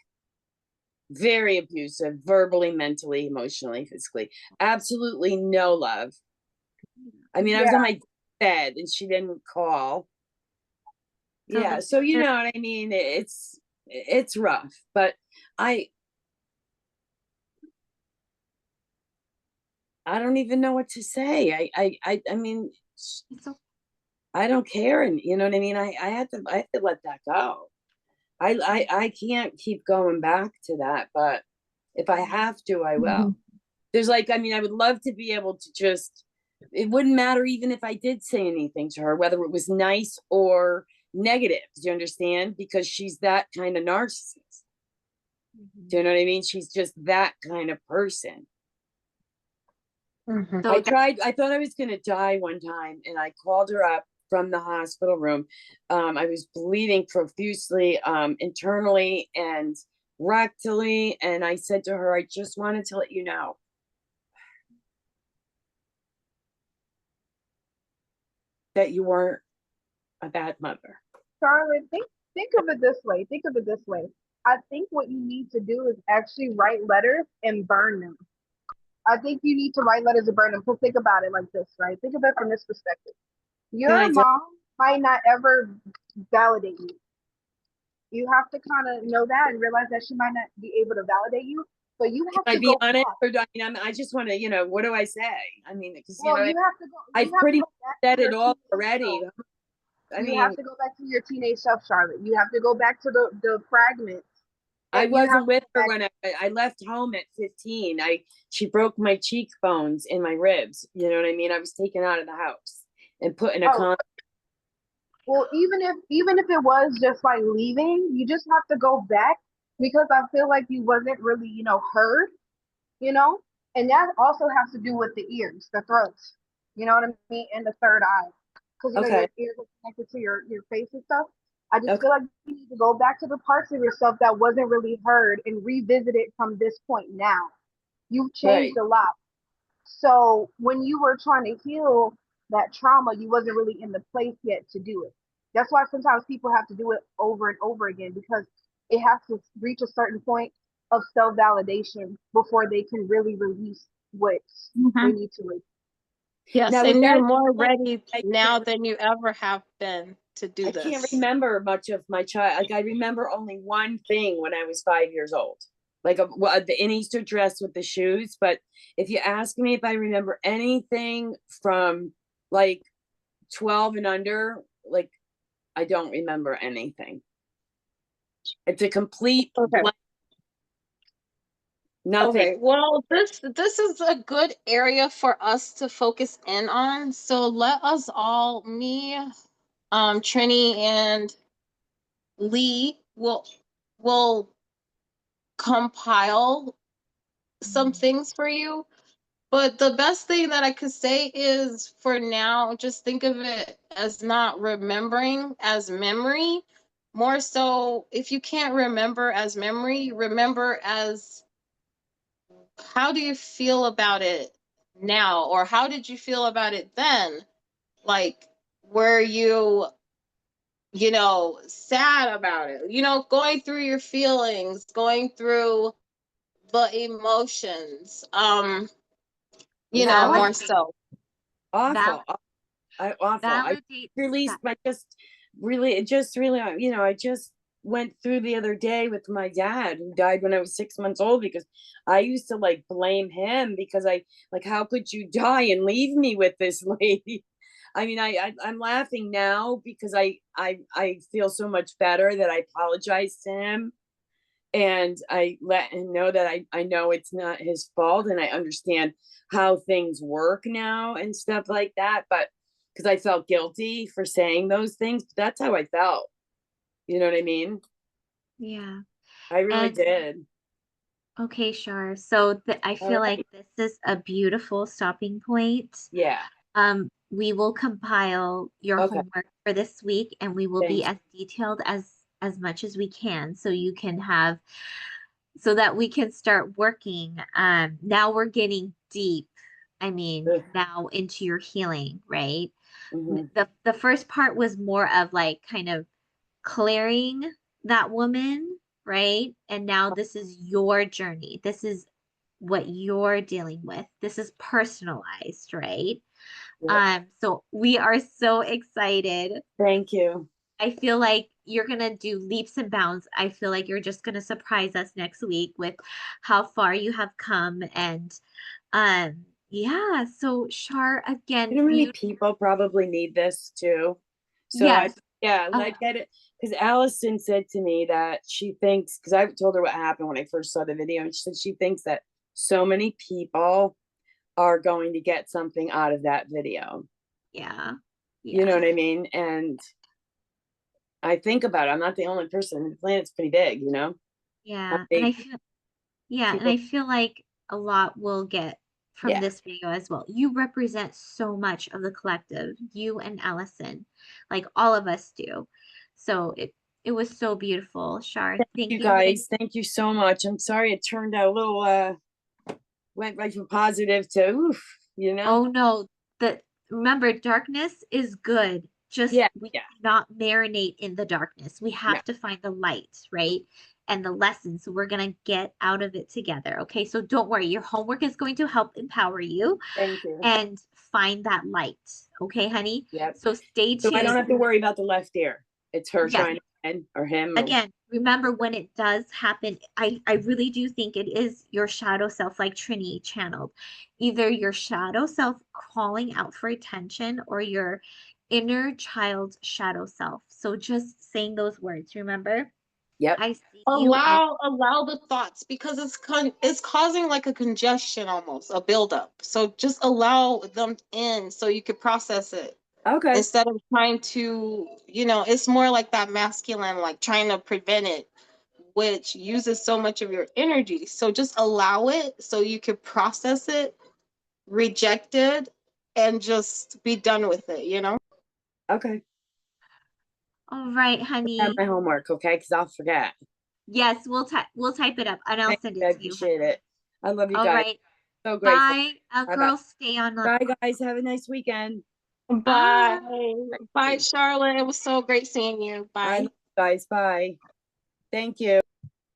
very abusive, verbally, mentally, emotionally, physically. Absolutely no love. I mean, I was on my bed and she didn't call. Yeah, so you know what I mean? It's rough, but I don't even know what to say. I mean, I don't care, and you know what I mean. I have to let that go. I can't keep going back to that, but if I have to, I will. There's like, I mean, I would love to be able to just, it wouldn't matter even if I did say anything to her, whether it was nice or negative. Do you understand? Because she's that kind of narcissist. Do you know what I mean? She's just that kind of person. I thought I was going to die one time, and I called her up from the hospital room. I was bleeding profusely, internally and rectally. And I said to her, I just wanted to let you know that you weren't a bad mother. Charlotte, think of it this way. Think of it this way. I think what you need to do is actually write letters and burn them. I think you need to write letters and burn them. So think about it like this, right? Think of it from this perspective. Your mom might not ever validate you. You have to kind of know that and realize that she might not be able to validate you. But you have to be go honest, or I just want to, what do I say? I mean, because you have to go. I've pretty much said it all already. I You have mean, to go back to your teenage self, Charlotte. You have to go back to the fragments. I And you have wasn't to with go her back. when I left home at 15. She broke my cheekbones in my ribs. You know what I mean? I was taken out of the house and put in a Oh, con. well, even if it was just like leaving, you just have to go back because I feel like you wasn't really, heard, you know? And that also has to do with the ears, the throats, you know what I mean? And the third eye. Because Okay. your ears are connected to your face and stuff. I just Okay. feel like you need to go back to the parts of yourself that wasn't really heard and revisit it from this point now. You've Right. changed a lot. So when you were trying to heal that trauma, you wasn't really in the place yet to do it. That's why sometimes people have to do it over and over again because it has to reach a certain point of self validation before they can really release what they need to release. Yes, Now, with and you're that, more ready I now can't, than you ever have been to do I can't this. remember much of my child. Like, I remember only one thing when I was 5 years old, like the Easter dress with the shoes. But if you ask me if I remember anything from like 12 and under, like, I don't remember anything. It's a complete Okay. blank. Nothing. Okay, well, this is a good area for us to focus in on. So let us all, me, Trini, and Lee will compile some things for you. But the best thing that I could say is for now, just think of it as not remembering as memory. More so, if you can't remember as memory, remember as how do you feel about it now? Or how did you feel about it then? Like, were you, sad about it? Going through your feelings, going through the emotions, Now more Validate, so. awful. Awful. I validate released that. my just really, I just went through the other day with my dad who died when I was 6 months old because I used to like blame him because I like, how could you die and leave me with this lady? I mean, I'm laughing now because I feel so much better that I apologized to him and I let him know that I know it's not his fault and I understand how things work now and stuff like that. But because I felt guilty for saying those things, but that's how I felt. You know what I mean? Yeah. I really And did. okay, Char. So I All feel like right. this is a beautiful stopping point. Yeah. We will compile your Okay. homework for this week and we will be Thank you. as detailed as much as we can so you can have so that we can start working. Now we're getting deep. I mean, Ugh. now into your healing, right? Mhm. The first part was more of like kind of clearing that woman, right? And now this is your journey. This is what you're dealing with. This is personalized, right? Yep. So we are so excited. Thank you. I feel like you're gonna do leaps and bounds. I feel like you're just gonna surprise us next week with how far you have come. And yeah, so Char, again, You know, many people probably need this too. So yes. yeah, Uh, I get it. Because Allison said to me that she thinks, because I told her what happened when I first saw the video, and she said she thinks that so many people are going to get something out of that video. yeah. You know Yeah. what I mean? And I think about it, I'm not the only person. The planet's pretty big, you know? How Yeah. And many I people? feel like a lot will get from Yeah. this video as well. You represent so much of the collective, you and Allison, like all of us do. So it was so beautiful, Shar. You Thank you. guys, thank you so much. I'm sorry it turned out a little went right from positive to oof, you know? Oh no, the remember darkness is good. Just Yeah, we yeah. cannot marinate in the darkness. We No, have to find the light, right? And the lessons. So we're gonna get out of it together. Okay, so don't worry. Your homework is going to help empower you thank you. and find that light. Okay, honey? Yep. So stay So I don't tuned. have to worry about the left ear. It's her Yes, trying to or him or again, remember when it does happen, I really do think it is your shadow self, like Trini channeled. Either your shadow self calling out for attention or your inner child shadow self. So just saying those words, remember? Yep. I see you and Allow the thoughts, because it's causing like a congestion, almost a buildup. So just allow them in so you could process it. Okay. Instead of trying to, it's more like that masculine, like trying to prevent it, which uses so much of your energy. So just allow it so you can process it, reject it, and just be done with it. Okay. all right, Have honey. my homework, okay? Because I'll forget. Yes, we'll type it up and I'll Thank send you. I it to you, honey. appreciate it. I love you All guys. right. So grateful. Bye. Bye-bye. Girls, stay on. Bye, guys. Have a nice weekend. Bye. Bye. Bye, Charlotte. It was so great seeing you. I Bye. love you guys. Bye. Thank you.